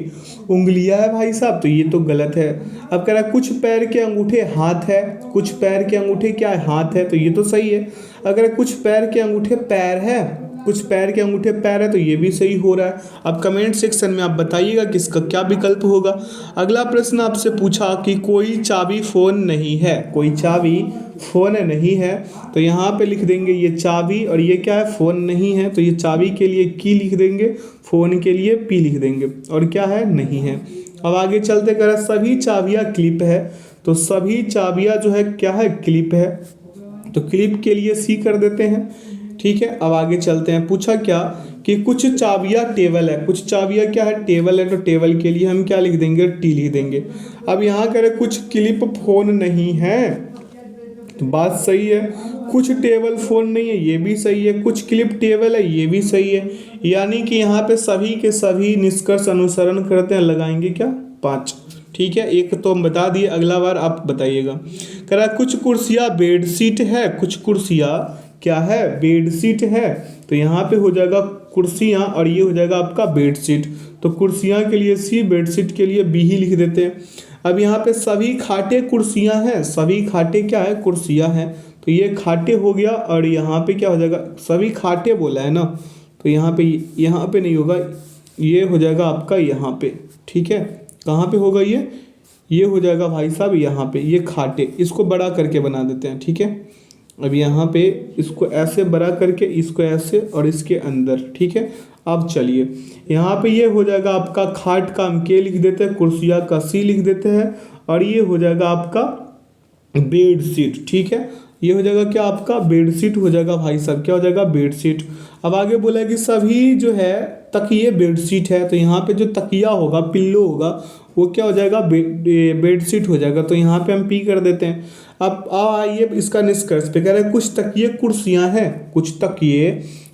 Speaker 1: उंगलियां है भाई साहब, तो ये तो गलत है। अब कह रहा है कुछ पैर के अंगूठे हाथ है, कुछ पैर के अंगूठे क्या है, हाथ है, तो ये तो सही है। अगर कुछ पैर के अंगूठे पैर है, कुछ पैर के अंगूठे पैर है, तो ये भी सही हो रहा है। अब कमेंट सेक्शन में आप बताइएगा कि इसका क्या विकल्प होगा। अगला प्रश्न आपसे पूछा कि कोई चाबी फोन नहीं है। कोई चाबी फोन नहीं है, तो यहाँ पे लिख देंगे ये चाबी, और ये क्या है, फोन नहीं है, तो ये चाबी के लिए की लिख देंगे, फोन के लिए पी लिख देंगे, और क्या है, नहीं है। अब आगे चलते कर सभी चाबियाँ क्लिप है, तो सभी चाबियाँ जो है क्या है, क्लिप है, तो क्लिप के लिए सी कर देते हैं। ठीक है, अब आगे चलते हैं। पूछा क्या कि कुछ चाबियां टेबल है। कुछ चाबियां क्या है, टेबल है, तो टेबल के लिए हम क्या लिख देंगे, टी लिख देंगे। अब यहाँ कह रहे कुछ क्लिप फोन नहीं है, तो बात सही है। कुछ टेबल फोन नहीं है, ये भी सही है। कुछ क्लिप टेबल है, ये भी सही है। यानी कि यहाँ पे सभी के सभी निष्कर्ष अनुसरण करते हैं, लगाएंगे क्या, 5। ठीक है, एक तो हम बता दिए, अगला बार आप बताइएगा। कह रहा कुछ कुर्सियाँ बेडशीट है। कुछ कुर्सियाँ क्या है, बेडशीट है, तो यहाँ पे हो जाएगा कुर्सियाँ, और ये हो जाएगा आपका बेडशीट। तो कुर्सियाँ के लिए सी, बेडशीट के लिए बी ही लिख देते हैं। अब यहाँ पे सभी खाटे कुर्सियाँ हैं। सभी खाटे क्या है, कुर्सियाँ हैं, तो ये खाटे हो गया, और यहाँ पे क्या हो जाएगा, सभी खाटे बोला है ना, तो यहाँ पे नहीं होगा, ये हो जाएगा आपका यहाँ पे। ठीक है, कहाँ पे होगा ये हो जाएगा भाई साहब यहाँ पे, ये खाटे। इसको बड़ा करके बना देते हैं। ठीक है, अब यहाँ पे इसको ऐसे बड़ा करके, इसको ऐसे, और इसके अंदर। ठीक है, अब चलिए यहाँ पे ये हो जाएगा आपका खाट का हम के लिख देते हैं, कुर्सिया का सी लिख देते हैं, और ये हो जाएगा आपका बेडशीट। ठीक है, ये हो जाएगा क्या, आपका बेडशीट हो जाएगा भाई साहब, क्या हो जाएगा, बेडशीट। अब आगे बोला है कि सभी जो है तकिए बेडशीट है, तो यहाँ पे जो तकिया होगा, पिल्लो होगा, वो क्या हो जाएगा, बेडशीट हो जाएगा, तो यहाँ पे हम पी कर देते हैं। अब आइए इसका निष्कर्ष पे। कह रहे हैं कुछ तकिए कुर्सियाँ हैं। कुछ तकिए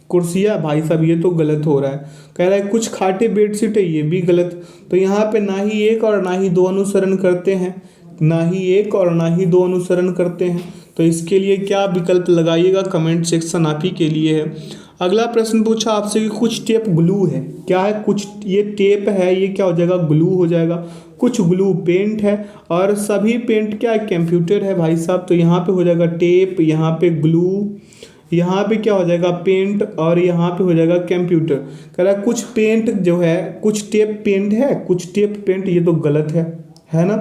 Speaker 1: कुर्सियाँ, भाई साहब ये तो गलत हो रहा है। कह रहा है कुछ खाटे बेडशीट है, ये भी गलत। तो यहाँ पे ना ही 1 और ना ही 2 अनुसरण करते हैं, ना ही 1 और ना ही 2 अनुसरण करते हैं। तो इसके लिए क्या विकल्प लगाइएगा, कमेंट सेक्शन आप ही के लिए है। अगला प्रश्न पूछा आपसे कि कुछ टेप ग्लू है। क्या है, कुछ ये टेप है, ये क्या हो जाएगा, ग्लू हो जाएगा। कुछ ग्लू पेंट है, और सभी पेंट क्या है, कंप्यूटर है भाई साहब, तो यहाँ पे हो जाएगा टेप, यहाँ पे ग्लू, यहाँ पे क्या हो जाएगा, पेंट, और यहाँ पे हो जाएगा कंप्यूटर। कह रहा है कुछ पेंट जो है, कुछ टेप पेंट है, कुछ टेप पेंट, ये तो गलत है ना।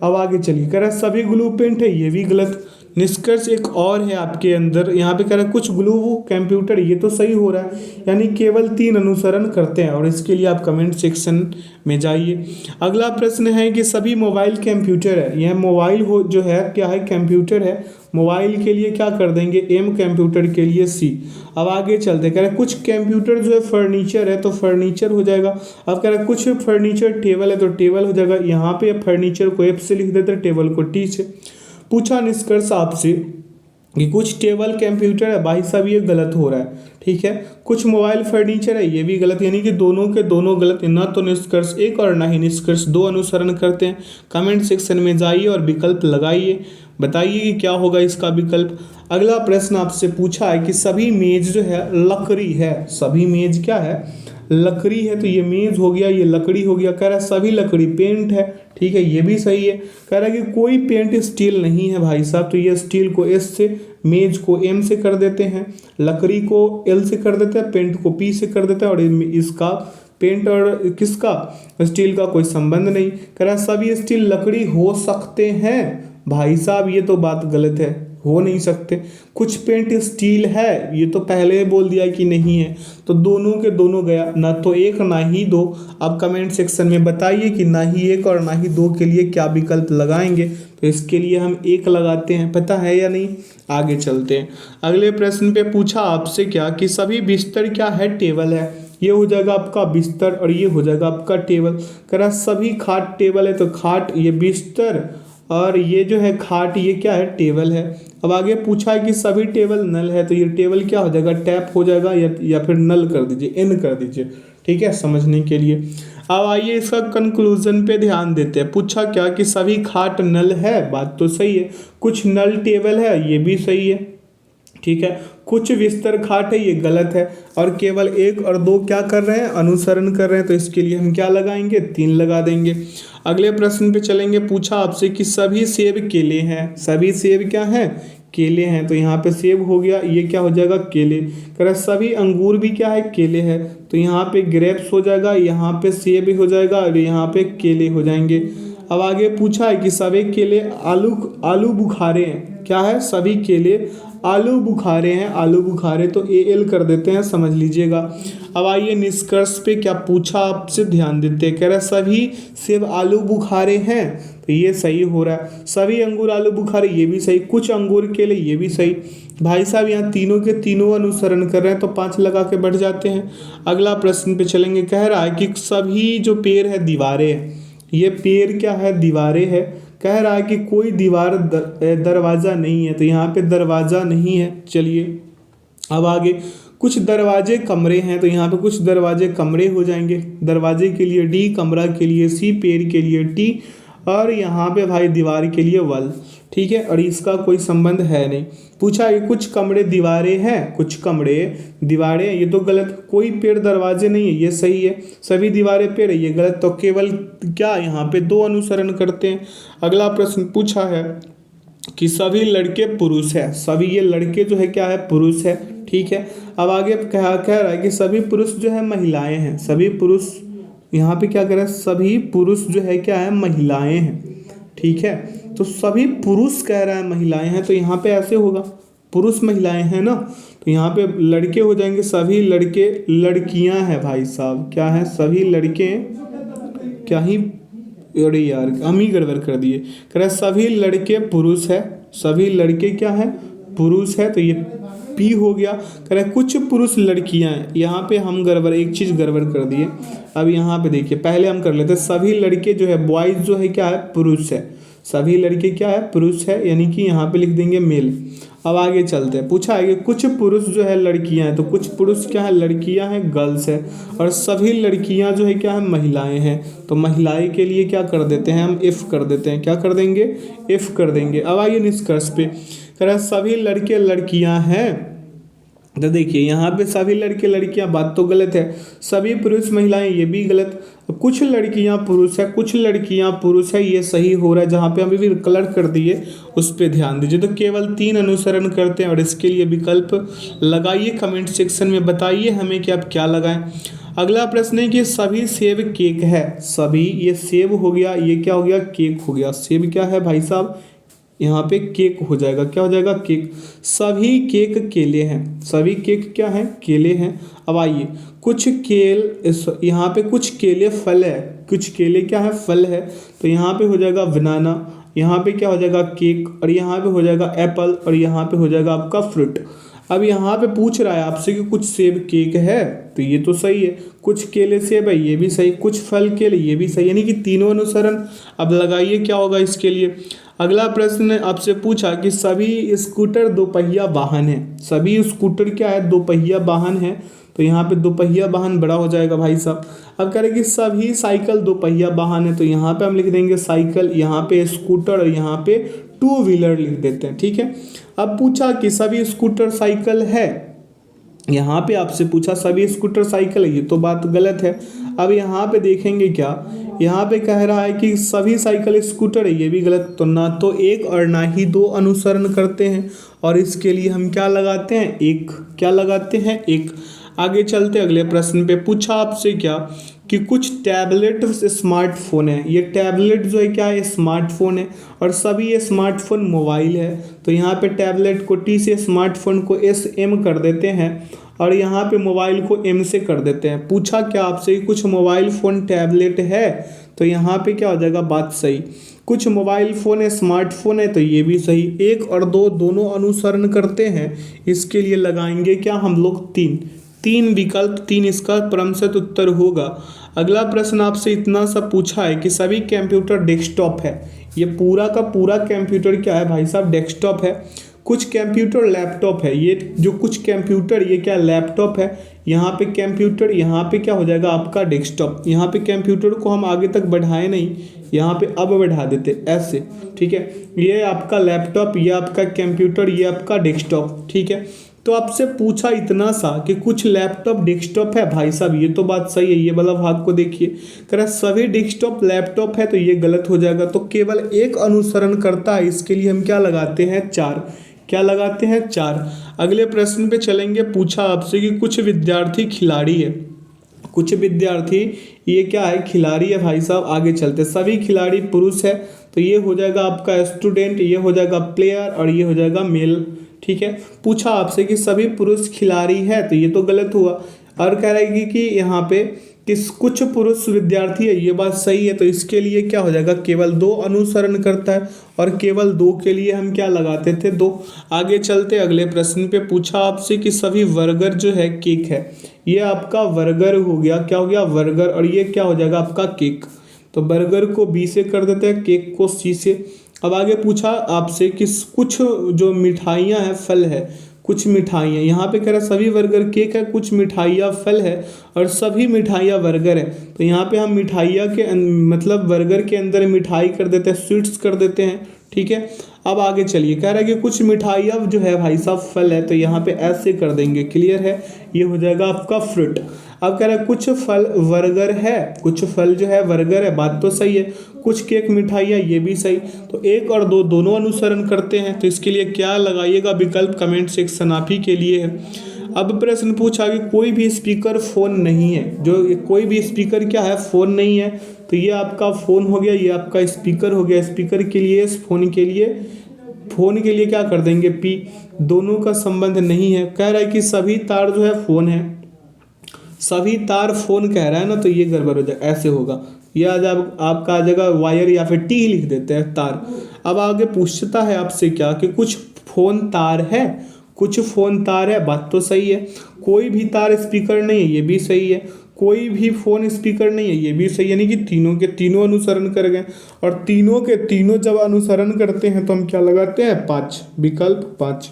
Speaker 1: अब आगे चलिए, कह रहा है सभी ग्लू पेंट है, ये भी गलत। निष्कर्ष एक और है आपके अंदर, यहाँ पे कह रहा है कुछ ग्लू कंप्यूटर, ये तो सही हो रहा है, यानी केवल 3 अनुसरण करते हैं, और इसके लिए आप कमेंट सेक्शन में जाइए। अगला प्रश्न है कि सभी मोबाइल कंप्यूटर है, यह मोबाइल हो जो है क्या है, कंप्यूटर है, मोबाइल के लिए क्या कर देंगे एम, कंप्यूटर के लिए सी। अब आगे चलते, कह रहे कुछ कंप्यूटर जो है फर्नीचर है तो फर्नीचर हो जाएगा। अब कह रहे कुछ फर्नीचर टेबल है तो टेबल हो जाएगा, यहाँ पे फर्नीचर को एफ से लिख देते हैं, टेबल को टी से। पूछा निष्कर्ष आपसे कि कुछ टेबल कंप्यूटर है, भाई साहब ये गलत हो रहा है, ठीक है। कुछ मोबाइल फर्नीचर है, ये भी गलत, यानी कि दोनों के दोनों गलत, ना तो निष्कर्ष एक और ना ही निष्कर्ष दो अनुसरण करते हैं। कमेंट सेक्शन में जाइए और विकल्प लगाइए, बताइए कि क्या होगा इसका विकल्प। अगला प्रश्न आपसे पूछा है कि सभी मेज जो है लकड़ी है, सभी मेज क्या है, लकड़ी है, तो ये मेज हो गया, ये लकड़ी हो गया। कह रहा है सभी लकड़ी, पेंट है, ठीक है, ये भी सही है। कह रहा है कि कोई पेंट स्टील नहीं है भाई साहब, तो ये स्टील को एस से, मेज को एम से कर देते हैं, लकड़ी को एल से कर देते हैं, पेंट को पी से कर देते हैं, और इसका पेंट और किसका, स्टील का कोई संबंध नहीं। कह रहा है सभी स्टील लकड़ी हो सकते हैं, भाई साहब ये तो बात गलत है, हो नहीं सकते। कुछ पेंट स्टील है, ये तो पहले बोल दिया कि नहीं है, तो दोनों के दोनों गया, ना तो एक ना ही दो। आप कमेंट सेक्शन में बताइए कि ना ही एक और ना ही दो के लिए क्या विकल्प लगाएंगे, तो इसके लिए हम एक लगाते हैं, पता है या नहीं। आगे चलते हैं, अगले प्रश्न पे पूछा आपसे क्या कि सभी बिस्तर क्या है, टेबल है, ये हो जाएगा आपका बिस्तर और ये हो जाएगा आपका टेबल। कह रहा सभी खाट टेबल है, तो खाट ये बिस्तर और ये जो है खाट, ये क्या है, टेबल है। अब आगे पूछा है कि सभी टेबल नल है, तो ये टेबल क्या हो जाएगा, टैप हो जाएगा, या फिर नल कर दीजिए, एन कर दीजिए, ठीक है, समझने के लिए। अब आइए इसका कंक्लूजन पे ध्यान देते हैं। पूछा क्या कि सभी खाट नल है, बात तो सही है। कुछ नल टेबल है, ये भी सही है, ठीक है। कुछ बिस्तर खाट है, ये गलत है, और केवल एक और दो क्या कर रहे हैं, अनुसरण कर रहे हैं, तो इसके लिए हम क्या लगाएंगे, 3 लगा देंगे। अगले प्रश्न पे चलेंगे। पूछा आपसे कि सभी सेब केले हैं, सभी सेब क्या हैं, केले हैं, तो यहाँ पे सेब हो गया, ये क्या हो जाएगा, केले। कह रहा सभी अंगूर भी क्या है, केले है, तो यहाँ पे ग्रेप्स हो जाएगा, यहाँ पे सेब हो जाएगा, और यहाँ पे केले हो जाएंगे। अब आगे पूछा है कि सभी केले आलू बुखारे हैं, क्या है, सभी केले आलू बुखारे हैं, आलू बुखारे, तो ए एल कर देते हैं, समझ लीजिएगा। अब आइए निष्कर्ष पे क्या पूछा आपसे, ध्यान देते हैं। कह रहा है सभी सेब आलू बुखारे हैं, तो ये सही हो रहा है। सभी अंगूर आलू बुखारे, ये भी सही। कुछ अंगूर केले, ये भी सही। भाई साहब यहाँ तीनों के तीनों अनुसरण कर रहे हैं, तो 5 लगा के बढ़ जाते हैं। अगला प्रश्न पे चलेंगे। कह रहा है कि सभी जो पेड़ है दीवारें, ये पेड़ क्या है, दीवारें है। कह रहा है कि कोई दीवार दरवाज़ा नहीं है, तो यहाँ पे दरवाज़ा नहीं है। चलिए अब आगे, कुछ दरवाजे कमरे हैं, तो यहाँ पे कुछ दरवाजे कमरे हो जाएंगे। दरवाजे के लिए डी, कमरा के लिए सी, पेड़ के लिए टी, और यहाँ पे भाई दीवार के लिए वल, ठीक है, और इसका कोई संबंध है नहीं। पूछा कि कुछ कमरे दीवारें हैं, कुछ कमरे दीवारें, ये तो गलत। कोई पेड़ दरवाजे नहीं है, ये सही है। सभी दीवारें पेड़ है, ये गलत। तो केवल क्या यहाँ पे 2 अनुसरण करते हैं। अगला प्रश्न पूछा है कि सभी लड़के पुरुष है, सभी ये लड़के जो है क्या है, पुरुष है, ठीक है। अब आगे कह रहा है कि सभी पुरुष जो है महिलाएं हैं, सभी पुरुष, यहाँ पे क्या कह रहा है, सभी पुरुष जो है क्या है, महिलाएं हैं, ठीक है। तो सभी पुरुष कह रहा है महिलाएं हैं, तो यहाँ पे ऐसे होगा, पुरुष महिलाएं हैं ना, तो यहाँ पे लड़के हो जाएंगे, सभी लड़के लड़कियां हैं भाई साहब, क्या है, सभी लड़के, क्या ही, अरे यार हम ही गड़बड़ कर दिए। कह रहा है सभी लड़के पुरुष है, सभी लड़के क्या है, पुरुष है, तो ये पी हो गया। कह रहा है कुछ पुरुष लड़कियां हैं, यहाँ पे हम गड़बड़, एक चीज़ गड़बड़ कर दिए। अब यहाँ पे देखिए, पहले हम कर लेते हैं, सभी लड़के जो है बॉयज़ जो है क्या है, पुरुष है, सभी लड़के क्या है, पुरुष है, यानी कि यहाँ पे लिख देंगे मेल। अब आगे चलते हैं। पूछा है कि कुछ पुरुष जो है लड़कियां हैं, तो कुछ पुरुष क्या है, लड़कियां हैं, गर्ल्स है, और सभी लड़कियां जो है क्या है, महिलाएं हैं, तो महिलाएं के लिए क्या कर देते हैं, हम इफ कर देते हैं, क्या कर देंगे, इफ कर देंगे। अब आइए निष्कर्ष पे। कह रहा है सभी लड़के लड़कियां हैं, तो देखिए यहाँ पे सभी लड़के लड़कियां, बात तो गलत है। सभी पुरुष महिलाएं, ये भी गलत। कुछ लड़कियां पुरुष है, कुछ लड़कियां पुरुष है, ये सही हो रहा है। जहाँ पे हम भी कलर कर दिए उस पर ध्यान दीजिए। तो केवल 3 अनुसरण करते हैं, और इसके लिए विकल्प लगाइए, कमेंट सेक्शन में बताइए हमें कि आप क्या लगाएं। अगला प्रश्न है कि सभी सेब केक है, सभी, ये सेब हो गया, ये क्या हो गया, केक हो गया। सेब क्या है भाई साहब, यहाँ पे केक हो जाएगा, क्या हो जाएगा, केक। सभी केक केले हैं, सभी केक क्या हैं, केले हैं। अब आइए, कुछ यहाँ पे कुछ केले फल है, कुछ केले क्या है, फल है। तो यहाँ पे हो जाएगा बनाना, यहाँ पे क्या हो जाएगा, केक, और यहाँ पे हो जाएगा एप्पल, और यहाँ पे हो जाएगा आपका फ्रूट। अब यहाँ पे पूछ रहा है आपसे कि कुछ सेब केक है, तो ये तो सही है। कुछ केले सेब है, ये भी सही। कुछ फल केले, ये भी सही, यानी कि तीनों अनुसरण। अब लगाइए क्या होगा इसके लिए। अगला प्रश्न आपसे पूछा कि सभी स्कूटर दोपहिया वाहन है, सभी स्कूटर क्या है, दोपहिया वाहन है। तो यहाँ पे दोपहिया वाहन बड़ा हो जाएगा भाई साहब। अब कह रहे कि सभी साइकिल दोपहिया वाहन है, तो यहाँ पे हम लिख देंगे साइकिल, यहाँ पे स्कूटर, और यहाँ पे टू व्हीलर लिख देते हैं, ठीक है। अब पूछा कि सभी स्कूटर साइकिल है, यहाँ पे आपसे पूछा सभी स्कूटर साइकिल है, ये तो बात गलत है। अब यहाँ पे देखेंगे क्या, यहाँ पे कह रहा है कि सभी साइकिल स्कूटर है, ये भी गलत। तो ना तो एक और ना ही दो अनुसरण करते हैं, और इसके लिए हम क्या लगाते हैं, एक। क्या लगाते हैं, एक। आगे चलते अगले प्रश्न पे। पूछा आपसे क्या कि कुछ टैबलेट स्मार्टफोन है, ये टैबलेट जो है क्या है, स्मार्टफोन है, और सभी ये स्मार्टफोन मोबाइल है। तो यहाँ पे टैबलेट को टी से, स्मार्टफोन को SM कर देते हैं, और यहाँ पे मोबाइल को M से कर देते हैं। पूछा क्या आपसे कि कुछ मोबाइल फ़ोन टैबलेट है, तो यहाँ पे क्या हो जाएगा, बात सही। कुछ मोबाइल फ़ोन है, स्मार्टफोन है, तो ये भी सही। एक और दो दोनों अनुसरण करते हैं, इसके लिए लगाएंगे क्या हम लोग, तीन विकल्प, तीन इसका क्रमशः उत्तर होगा। अगला प्रश्न आपसे इतना सा पूछा है कि सभी कंप्यूटर डेस्कटॉप है, ये पूरा का पूरा कंप्यूटर क्या है भाई साहब, डेस्कटॉप है। कुछ कंप्यूटर लैपटॉप है, ये जो कुछ कंप्यूटर ये क्या लैपटॉप है। यहाँ पे कंप्यूटर, यहाँ पे क्या हो जाएगा आपका डेस्कटॉप। यहाँ पे कंप्यूटर को हम आगे तक बढ़ाए नहीं, यहाँ पे अब बढ़ा देते ऐसे, ठीक है। ये आपका लैपटॉप, ये आपका कंप्यूटर, ये आपका डेस्कटॉप, ठीक है। तो आपसे पूछा इतना सा कि कुछ लैपटॉप डेस्कटॉप है, भाई साहब ये तो बात सही है। ये वाला भाग को देखिए, कह रहा सभी डेस्कटॉप लैपटॉप है, तो ये गलत हो जाएगा। तो केवल एक अनुसरण करता है, इसके लिए हम क्या लगाते हैं, 4। क्या लगाते हैं, 4। अगले प्रश्न पे चलेंगे। पूछा आपसे कि कुछ विद्यार्थी खिलाड़ी है, कुछ विद्यार्थी ये क्या है, खिलाड़ी है भाई साहब। आगे चलते, सभी खिलाड़ी पुरुष है, तो ये हो जाएगा आपका स्टूडेंट, ये हो जाएगा प्लेयर, और ये हो जाएगा मेल, ठीक है। पूछा आपसे कि सभी पुरुष खिलाड़ी है, तो ये तो गलत हुआ। और कह रहा है कि यहाँ पे किस कुछ पुरुष विद्यार्थी है, ये बात सही है। तो इसके लिए क्या हो जाएगा, केवल 2 अनुसरण करता है, और केवल 2 के लिए हम क्या लगाते थे, 2। आगे चलते अगले प्रश्न पे। पूछा आपसे कि सभी बर्गर जो है केक है, ये आपका बर्गर हो गया, क्या हो गया, बर्गर, और ये क्या हो जाएगा आपका केक। तो बर्गर को B से कर देते हैं, केक को C से। अब आगे पूछा आपसे कि कुछ जो मिठाइयाँ हैं, फल है, कुछ मिठाइयाँ, यहाँ पे कह रहा है सभी बर्गर केक है, कुछ मिठाइयाँ फल है, और सभी मिठाइयाँ बर्गर है। तो यहाँ पे हम मिठाइयाँ के मतलब बर्गर के अंदर मिठाई कर देते हैं, स्वीट्स कर देते हैं, ठीक है। अब आगे चलिए, कह रहा है कि कुछ मिठाइयाँ जो है भाई साहब फल है, तो यहाँ पे ऐसे कर देंगे, क्लियर है, ये हो जाएगा आपका फ्रूट। अब कह रहा है कुछ फल बर्गर है, कुछ फल जो है बर्गर है, बात तो सही है। कुछ केक मिठाइयाँ, ये भी सही। तो 1 और 2 दोनों अनुसरण करते हैं, तो इसके लिए क्या लगाइएगा विकल्प, कमेंट सेक्शन आप ही के लिए है। अब प्रश्न पूछा कि कोई भी स्पीकर फ़ोन नहीं है, जो कोई भी स्पीकर क्या है, फ़ोन नहीं है। तो ये आपका फ़ोन हो गया, ये आपका स्पीकर हो गया। स्पीकर के लिए, फ़ोन के लिए क्या कर देंगे, P। दोनों का संबंध नहीं है। कह रहा है कि सभी तार जो है फ़ोन है, सभी तार फोन कह रहा है ना, तो ये गड़बड़ हो जाएगा, ऐसे होगा। ये आज आपका आ जाएगा वायर, या फिर टी लिख देते हैं, तार। अब आगे पूछता है आपसे क्या कि कुछ फोन तार है, कुछ फोन तार है, बात तो सही है। कोई भी तार स्पीकर नहीं है, ये भी सही है। कोई भी फोन स्पीकर नहीं है, ये भी सही, यानी कि तीनों के तीनों अनुसरण कर गए। और तीनों के तीनों जब अनुसरण करते हैं, तो हम क्या लगाते हैं, 5, विकल्प 5।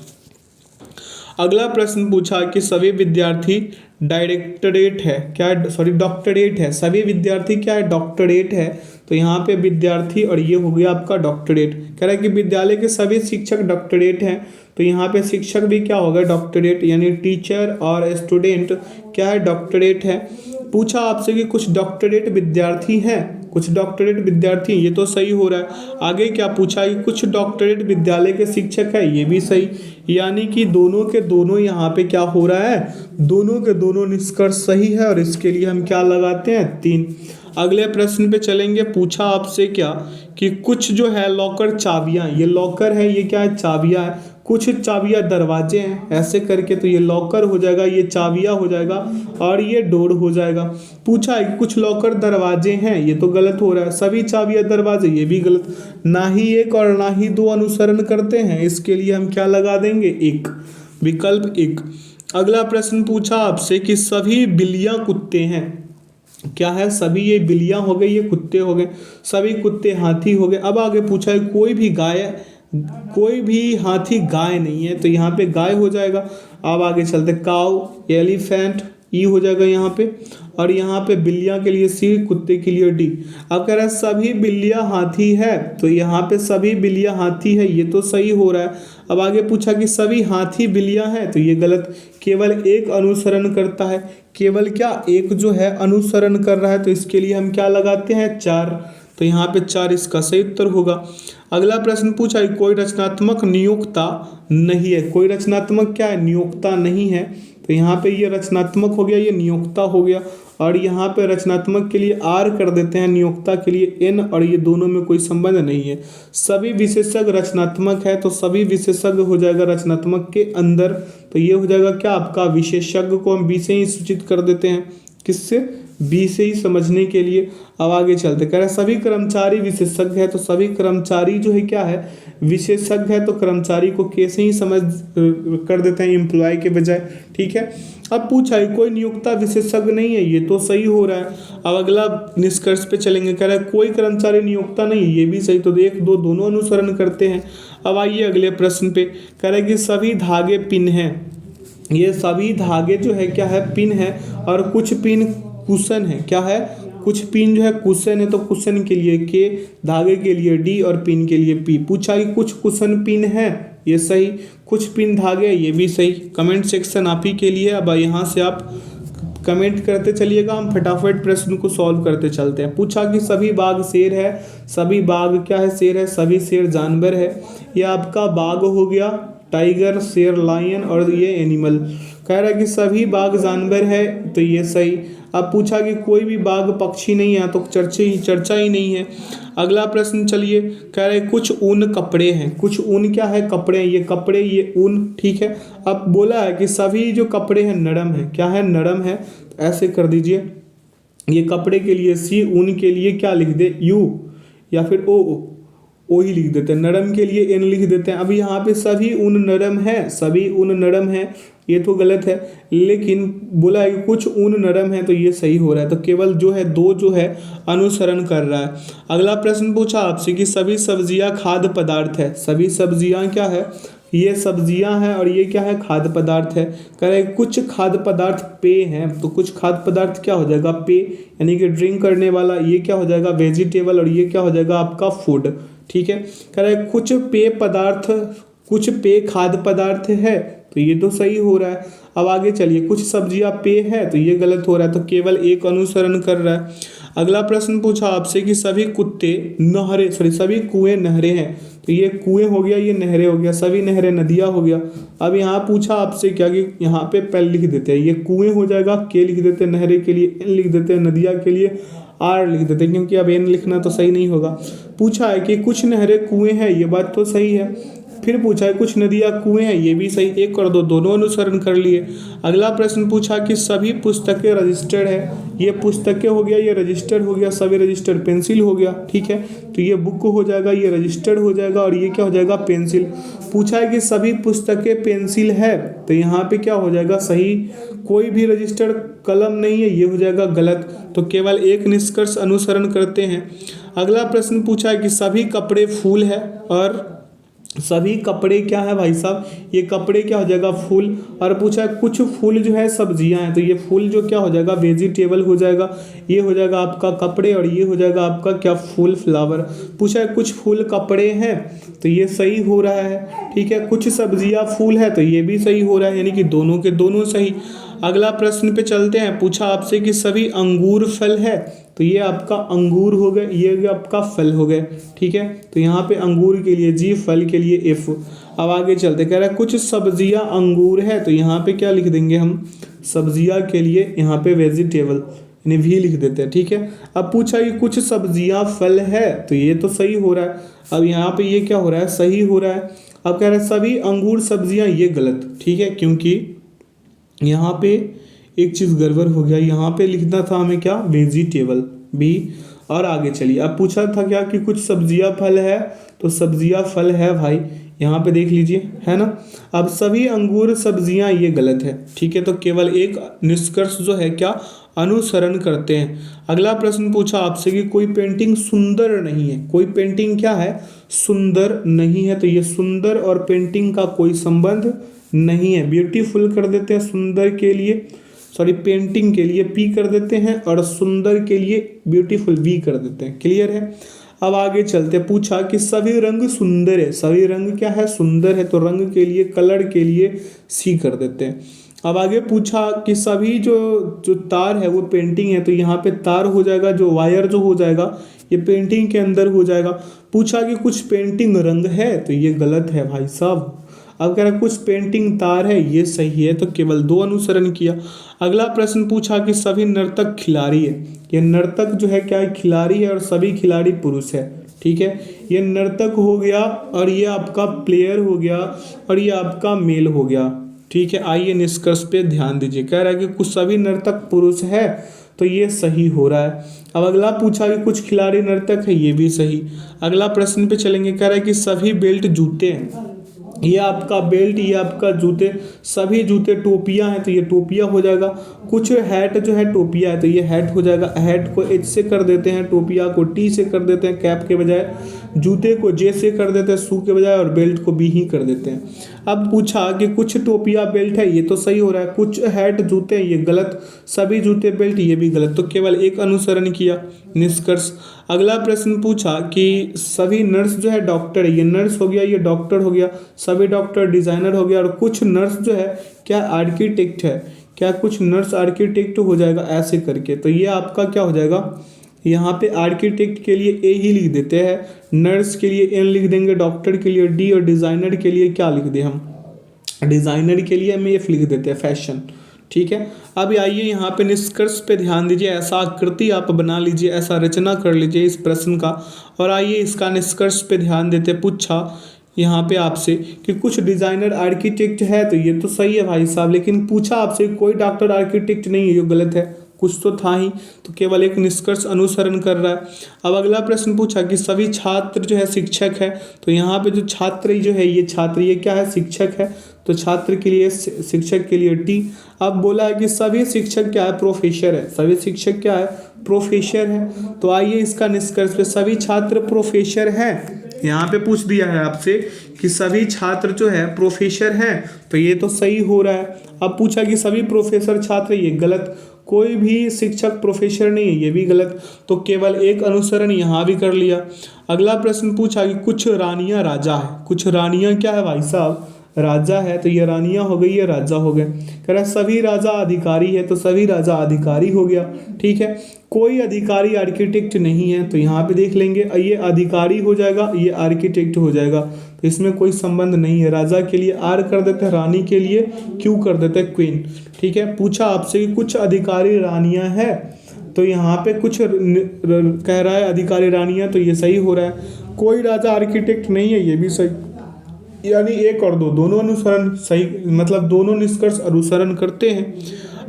Speaker 1: अगला प्रश्न पूछा कि सभी विद्यार्थी डायरेक्टरेट है, क्या सॉरी डॉक्टरेट है, सभी विद्यार्थी क्या है, डॉक्टरेट है। तो यहाँ पे विद्यार्थी, और ये हो गया आपका डॉक्टरेट। कह रहा है कि विद्यालय के सभी शिक्षक डॉक्टरेट हैं, तो यहाँ पे शिक्षक भी क्या होगा, डॉक्टरेट, यानी टीचर और स्टूडेंट क्या है, डॉक्टरेट है। पूछा आपसे कि कुछ डॉक्टरेट विद्यार्थी हैं, कुछ डॉक्टरेट विद्यार्थी, ये तो सही हो रहा है। आगे क्या पूछा कि कुछ डॉक्टरेट विद्यालय के शिक्षक है, ये भी सही, यानी कि दोनों के दोनों यहाँ पे क्या हो रहा है, दोनों के दोनों निष्कर्ष सही है, और इसके लिए हम क्या लगाते हैं, 3। अगले प्रश्न पे चलेंगे। पूछा आपसे क्या कि कुछ जो है लॉकर चाबियां, ये लॉकर है, ये क्या है, चाबियां है, कुछ चाबियां दरवाजे हैं, ऐसे करके तो ये लॉकर हो जाएगा, ये चाबियां हो जाएगा और ये डोर हो जाएगा। पूछा है कि कुछ लॉकर दरवाजे हैं, ये तो गलत हो रहा है, सभी चाबियां दरवाजे, ये भी गलत, ना ही एक और ना ही दो अनुसरण करते हैं, इसके लिए हम क्या लगा देंगे, एक, विकल्प एक। अगला प्रश्न पूछा आपसे कि सभी बिल्लियां कुत्ते हैं, क्या है, सभी ये बिल्लियां हो गई, ये कुत्ते हो गए, सभी कुत्ते हाथी हो गए। अब आगे पूछा है कोई भी हाथी गाय नहीं है, तो यहाँ पे गाय हो जाएगा। अब आगे चलते, काऊ, एलिफेंट, ई हो जाएगा यहाँ पे, और यहाँ पे बिल्लियां के लिए सी, कुत्ते के लिए डी। अब कह रहा है सभी बिल्लियां हाथी है, तो यहाँ पे सभी बिल्लियां हाथी है, ये तो सही हो रहा है। अब आगे पूछा कि सभी हाथी बिल्लियां हैं, तो ये गलत, केवल एक अनुसरण करता है, केवल क्या, एक जो है अनुसरण कर रहा है, तो इसके लिए हम क्या लगाते हैं, 4, तो यहाँ पे 4 इसका सही उत्तर होगा। अगला प्रश्न पूछा है कोई रचनात्मक नियोक्ता नहीं है, कोई रचनात्मक क्या है, नियोक्ता नहीं है, तो यहाँ पे ये रचनात्मक हो गया, ये नियोक्ता हो गया, और यहाँ पे रचनात्मक के लिए आर कर देते हैं, नियोक्ता के लिए एन, और ये दोनों में कोई संबंध नहीं है। सभी विशेषज्ञ रचनात्मक है, तो सभी विशेषज्ञ हो जाएगा रचनात्मक के अंदर, तो ये हो जाएगा क्या, आपका विशेषज्ञ को हम बी से ही सूचित कर देते हैं, किससे, बी से ही समझने के लिए। अब आगे चलते, कह रहे सभी कर्मचारी विशेषज्ञ है, तो सभी कर्मचारी जो है क्या है, विशेषज्ञ है, तो कर्मचारी को कैसे ही समझ कर देते हैं एम्प्लॉय के बजाय, ठीक है। अब पूछा है कोई नियोक्ता विशेषज्ञ नहीं है, ये तो सही हो रहा है। अब अगला निष्कर्ष पे चलेंगे, कह रहा है कोई कर्मचारी नियोक्ता नहीं है, ये भी सही, तो एक दो दोनों अनुसरण करते हैं। अब आइए अगले प्रश्न पे, कह रहा है कि सभी धागे पिन हैं, ये सभी धागे जो है क्या है, पिन है, और कुछ पिन कुशन है, क्या है, कुछ पिन जो है कुशन है, तो कुशन के लिए के, धागे के लिए डी, और पिन के लिए पी। पूछा कि कुछ कुशन पिन है, ये सही, कुछ पिन धागे, ये भी सही। कमेंट सेक्शन आप ही के लिए, अब यहाँ से आप कमेंट करते चलिएगा, हम फटाफट प्रश्न को सॉल्व करते चलते हैं। पूछा कि सभी बाघ शेर है, सभी बाघ क्या है, शेर है, सभी शेर जानवर है, ये आपका बाघ हो गया, टाइगर, शेर, लायन, और ये एनिमल। कह रहा है कि सभी बाघ जानवर है, तो ये सही। अब पूछा कि कोई भी बाघ पक्षी नहीं है, तो चर्चा ही नहीं है। अगला प्रश्न चलिए, कह रहे कुछ ऊन कपड़े हैं, कुछ ऊन क्या है, कपड़े, ये कपड़े, ये ऊन, ठीक है। अब बोला है कि सभी जो कपड़े हैं नरम है, क्या है, नरम है, तो ऐसे कर दीजिए, ये कपड़े के लिए सी, ऊन के लिए क्या लिख दे, यू, या फिर ओ ही लिख देते हैं, नरम के लिए एन लिख देते हैं। अब यहाँ पे सभी ऊन नरम है, सभी ऊन नरम है, ये तो गलत है, लेकिन बोला है कि कुछ ऊन नरम है, तो ये सही हो रहा है, तो केवल जो है दो जो है अनुसरण कर रहा है। अगला प्रश्न पूछा आपसे कि सभी सब्जियां खाद्य पदार्थ है, सभी सब्जियां क्या है, ये सब्जियां हैं, और ये क्या है, खाद्य पदार्थ है। कह रहे कुछ खाद्य पदार्थ पेय हैं, तो कुछ खाद्य पदार्थ क्या हो जाएगा, पेय, यानी कि ड्रिंक करने वाला, ये क्या हो जाएगा, वेजिटेबल, और ये क्या हो जाएगा आपका फूड, ठीक है। कह रहे कुछ पेय पदार्थ, कुछ पेय खाद्य पदार्थ है, तो ये तो सही हो रहा है। अब आगे चलिए, कुछ सब्जियां पेय है, तो ये गलत हो रहा है, तो केवल एक अनुसरण कर रहा है। अगला प्रश्न पूछा आपसे कि सभी कुत्ते नहरे, सभी कुएं नहरे हैं, तो ये कुएं हो गया, ये नहरें हो गया, सभी नहरें नदियां हो गया। अब यहाँ पूछा आपसे क्या कि यहाँ पे पहले लिख देते हैं, ये कुएं हो जाएगा, के लिख देते हैं, नहरे के लिए एन लिख देते हैं, नदिया के लिए आर लिख देते हैं, क्योंकि अब एन लिखना तो सही नहीं होगा। पूछा है कि कुछ नहरें कुएं हैं, ये बात तो सही है। फिर पूछा है कुछ नदियाँ कुएं हैं, ये भी सही, एक और दो दोनों अनुसरण कर लिए। अगला प्रश्न पूछा कि सभी पुस्तकें रजिस्टर्ड है, ये पुस्तकें हो गया, ये रजिस्टर्ड हो गया, सभी रजिस्टर्ड, पेंसिल हो गया, ठीक है, तो ये बुक हो जाएगा, ये रजिस्टर्ड हो जाएगा, और ये क्या हो जाएगा, पेंसिल। पूछा है कि सभी पुस्तकें पेंसिल है, तो यहाँ पे क्या हो जाएगा, सही, कोई भी रजिस्टर्ड कलम नहीं है, ये हो जाएगा गलत, तो केवल एक निष्कर्ष अनुसरण करते हैं। अगला प्रश्न पूछा है कि सभी कपड़े फूल है, और सभी कपड़े क्या है भाई साहब, ये कपड़े क्या हो जाएगा, फूल। और पूछा है कुछ फूल जो है सब्जियां हैं, तो ये फूल जो क्या हो जाएगा, वेजिटेबल हो जाएगा, ये हो जाएगा आपका कपड़े, और ये हो जाएगा आपका क्या, फूल, फ्लावर। पूछा है कुछ फूल कपड़े हैं, तो ये सही हो रहा है, ठीक है। कुछ सब्जियां फूल है, तो ये भी सही हो रहा है, यानी कि दोनों के दोनों सही। अगला प्रश्न पे चलते हैं, पूछा आपसे कि सभी अंगूर फल है, तो ये आपका अंगूर हो गए, ये आपका फल हो गए, ठीक है, तो यहाँ पे अंगूर के लिए जी, फल के लिए एफ। अब आगे चलते, कह रहा है कुछ सब्जियां अंगूर है, तो यहाँ पे क्या लिख देंगे हम, सब्जियां के लिए यहाँ पे वेजिटेबल, यानी भी लिख देते हैं, ठीक है। अब पूछा कि कुछ सब्जियां फल है, तो ये तो सही हो रहा है। अब यहाँ पे ये क्या हो रहा है, सही हो रहा है। अब कह रहा है सभी अंगूर सब्जियां, ये गलत, ठीक है, क्योंकि यहाँ पे एक चीज़ गड़बड़ हो गया। यहाँ पे लिखना था हमें क्या, वेजिटेबल बी। और आगे चलिए, अब पूछा था क्या कि कुछ सब्जियां फल है, तो सब्जियां फल है भाई, यहाँ पे देख लीजिए, है ना। अब सभी अंगूर सब्जियां, ये गलत है, ठीक है। तो केवल एक निष्कर्ष जो है क्या, अनुसरण करते हैं। अगला प्रश्न पूछा आपसे कि कोई पेंटिंग सुंदर नहीं है, कोई पेंटिंग क्या है, सुंदर नहीं है। तो ये सुंदर और पेंटिंग का कोई संबंध नहीं है। ब्यूटीफुल कर देते हैं सुंदर के लिए, सॉरी पेंटिंग के लिए पी कर देते हैं, और सुंदर के लिए ब्यूटीफुल बी कर देते हैं। क्लियर है। अब आगे चलते, पूछा कि सभी रंग सुंदर है, सभी रंग क्या है, सुंदर है। तो रंग के लिए, कलर के लिए सी कर देते हैं। अब आगे पूछा कि सभी जो जो तार है वो पेंटिंग है, तो यहाँ पे तार हो जाएगा, जो वायर जो हो जाएगा ये पेंटिंग के अंदर हो जाएगा। पूछा कि कुछ पेंटिंग रंग है, तो ये गलत है भाई साहब। अब कह रहा है कुछ पेंटिंग तार है, ये सही है, तो केवल दो अनुसरण किया। अगला प्रश्न पूछा कि सभी नर्तक खिलाड़ी है, ये नर्तक जो है क्या है, खिलाड़ी है, और सभी खिलाड़ी पुरुष है, ठीक है। ये नर्तक हो गया, और ये आपका प्लेयर हो गया, और ये आपका मेल हो गया, ठीक है। आइए निष्कर्ष पे ध्यान दीजिए। कह रहा है कि कुछ सभी नर्तक पुरुष है, तो ये सही हो रहा है। अब अगला पूछा कि कुछ खिलाड़ी नर्तक है, ये भी सही। अगला प्रश्न पे चलेंगे। कह रहा है कि सभी बेल्ट जूते हैं, ये आपका बेल्ट, ये आपका जूते, सभी जूते टोपियां हैं, तो ये टोपियां हो जाएगा। कुछ हैट जो है टोपियां है, तो ये हैट हो जाएगा। हैट को एच से कर देते हैं, टोपिया को टी से कर देते हैं कैप के बजाय, जूते को जे से कर देते हैं शू के बजाय, और बेल्ट को बी ही कर देते हैं। अब पूछा कि कुछ टोपिया बेल्ट है, ये तो सही हो रहा है। कुछ हैट जूते, ये गलत। सभी जूते बेल्ट, ये भी गलत। तो केवल एक अनुसरण किया, निष्कर्ष। अगला प्रश्न पूछा कि सभी नर्स जो है डॉक्टर है, ये नर्स हो गया, ये डॉक्टर हो गया। सभी डॉक्टर डिजाइनर हो गया, और कुछ नर्स जो है क्या, आर्किटेक्ट है, क्या कुछ नर्स आर्किटेक्ट हो जाएगा, ऐसे करके। तो ये आपका क्या हो जाएगा, यहाँ पे आर्किटेक्ट के लिए ए ही लिख देते हैं, नर्स के लिए एन लिख देंगे, डॉक्टर के लिए डी, और डिजाइनर के लिए क्या लिख दे हम, डिजाइनर के लिए हम एफ लिख देते हैं, फैशन, ठीक है। अब आइए यहाँ पे निष्कर्ष पे ध्यान दीजिए। ऐसा आकृति आप बना लीजिए, ऐसा रचना कर लीजिए इस प्रश्न का, और आइए इसका निष्कर्ष पे ध्यान देते। पूछा यहाँ पे आपसे कि कुछ डिजाइनर आर्किटेक्ट है, तो ये तो सही है भाई साहब, लेकिन पूछा आपसे कोई डॉक्टर आर्किटेक्ट नहीं है, ये गलत है। कुछ तो था ही, तो केवल एक निष्कर्ष अनुसरण कर रहा है। अब अगला प्रश्न पूछा कि सभी छात्र जो है शिक्षक है, तो यहाँ पे जो छात्र जो है, ये छात्र, ये क्या है, शिक्षक है, तो छात्र के लिए, शिक्षक के लिए टी। अब बोला है कि सभी शिक्षक क्या है, प्रोफेसर है, सभी शिक्षक क्या है, प्रोफेसर है। तो आइए इसका निष्कर्ष पे, सभी छात्र प्रोफेसर हैं। यहाँ पे पूछ दिया है आपसे कि सभी छात्र जो है प्रोफेसर हैं, तो ये तो सही हो रहा है। अब पूछा कि सभी प्रोफेसर छात्र, ये गलत। कोई भी शिक्षक प्रोफेसर नहीं है, ये भी गलत। तो केवल एक अनुसरण यहाँ भी कर लिया। अगला प्रश्न पूछा कि कुछ रानियां राजा है, कुछ रानियां क्या है भाई साहब, राजा है, तो ये रानियां हो गई, ये राजा हो गए। कह रहा है सभी राजा अधिकारी है, तो सभी राजा अधिकारी हो गया, ठीक है। कोई अधिकारी आर्किटेक्ट नहीं है, तो यहाँ पे देख लेंगे, ये अधिकारी हो जाएगा, ये आर्किटेक्ट हो जाएगा, तो इसमें कोई संबंध नहीं है। राजा के लिए आर कर देते हैं, रानी के लिए क्यू कर देते हैं, क्वीन, ठीक है। पूछा आपसे कि कुछ अधिकारी रानियां हैं, तो यहाँ पे कुछ कह रहा है अधिकारी रानियां, तो ये सही हो रहा है। कोई राजा आर्किटेक्ट नहीं है, ये भी सही, यानी एक और दो, दोनों अनुसरण सही, मतलब दोनों निष्कर्ष अनुसरण करते हैं।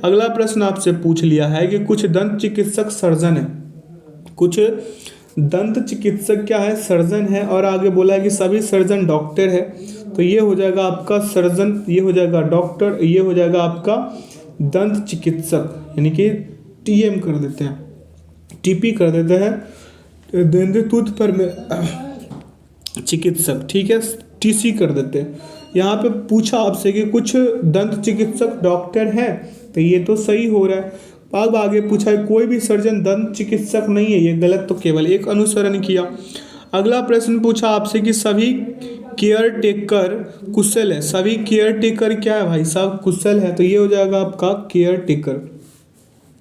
Speaker 1: अगला प्रश्न आपसे पूछ लिया है कि कुछ दंत चिकित्सक सर्जन है, कुछ दंत चिकित्सक क्या है, सर्जन है, और आगे बोला है कि सभी सर्जन डॉक्टर है, तो ये हो जाएगा आपका सर्जन, ये हो जाएगा डॉक्टर, ये हो जाएगा आपका दंत चिकित्सक, यानी कि टीएम कर देते हैं, टीपी कर देते हैं, दंत टूथ पर में चिकित्सक, ठीक है, टीसी कर देते हैं। यहाँ पे पूछा आपसे कि कुछ दंत चिकित्सक डॉक्टर हैं, तो ये तो सही हो रहा है। अब आगे पूछा है कोई भी सर्जन दंत चिकित्सक नहीं है, ये गलत, तो केवल एक अनुसरण किया। अगला प्रश्न पूछा आपसे कि सभी केयर टेकर कुशल है, सभी केयर टेकर क्या है भाई साहब, कुशल है, तो ये हो जाएगा आपका केयर टेकर,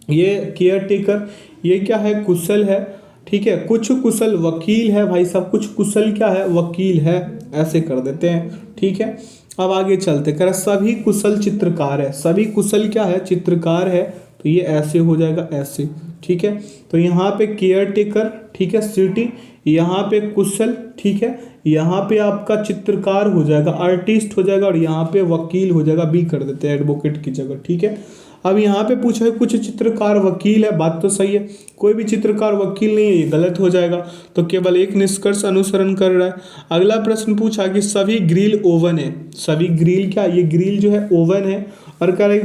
Speaker 1: ये केयर टेकर, ये क्या है, कुशल है, ठीक है। कुछ कुशल वकील है भाई साहब, कुछ कुशल क्या है, वकील है, ऐसे कर देते हैं, ठीक है। अब आगे चलते, कर सभी कुशल चित्रकार है, सभी कुशल क्या है, चित्रकार है, तो तो ये ऐसे हो जाएगा, ऐसे, ठीक है। तो यहाँ पे केयर टेकर, ठीक है, सिटी, यहाँ पे कुशल, ठीक है, यहाँ पे आपका चित्रकार हो जाएगा, आर्टिस्ट हो जाएगा, और यहाँ पे वकील हो जाएगा, बी कर देते हैं एडवोकेट की जगह, ठीक है। अब यहाँ पे पूछा है कुछ चित्रकार वकील है, बात तो सही है, कोई भी चित्रकार वकील नहीं है, ये गलत हो जाएगा, तो केवल एक निष्कर्ष अनुसरण कर रहा है। अगला प्रश्न पूछा कि सभी ग्रिल ओवन है, सभी ग्रिल क्या, ये ग्रिल जो है ओवन है, और कह रहे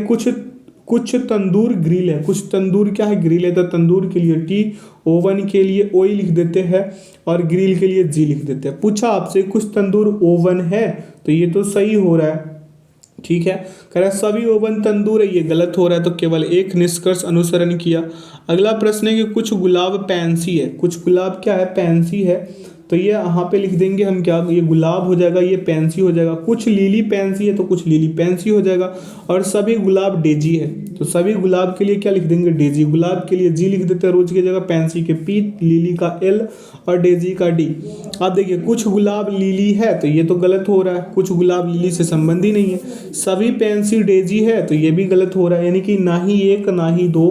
Speaker 1: कुछ तंदूर ग्रिल है, कुछ तंदूर क्या है, ग्रिल है, तो तंदूर के लिए टी, ओवन के लिए ओ लिख देते हैं, और ग्रिल के लिए जी लिख देते हैं। पूछा आपसे कुछ तंदूर ओवन है, तो ये तो सही हो रहा है, ठीक है। कह रहा है सभी ओवन तंदूर है, ये गलत हो रहा है, तो केवल एक निष्कर्ष अनुसरण किया। अगला प्रश्न है कि कुछ गुलाब पैंसी है, कुछ गुलाब क्या है, पैंसी है, तो ये यहाँ पे लिख देंगे हम क्या, ये गुलाब हो जाएगा, ये पैंसी हो जाएगा। कुछ लीली पैंसी है, तो कुछ लीली पैंसी हो जाएगा, और सभी गुलाब डेजी है, तो सभी गुलाब के लिए क्या लिख देंगे, डेजी। गुलाब के लिए जी लिख देते हैं रोज की जगह, पैंसी के पी, लिली का एल, और डेजी का डी। अब देखिए कुछ गुलाब लीली है, तो ये तो गलत हो रहा है, कुछ गुलाब लीली से संबंधी नहीं है। सभी पैंसी डेजी है, तो ये भी गलत हो रहा है, यानी कि ना ही एक ना ही दो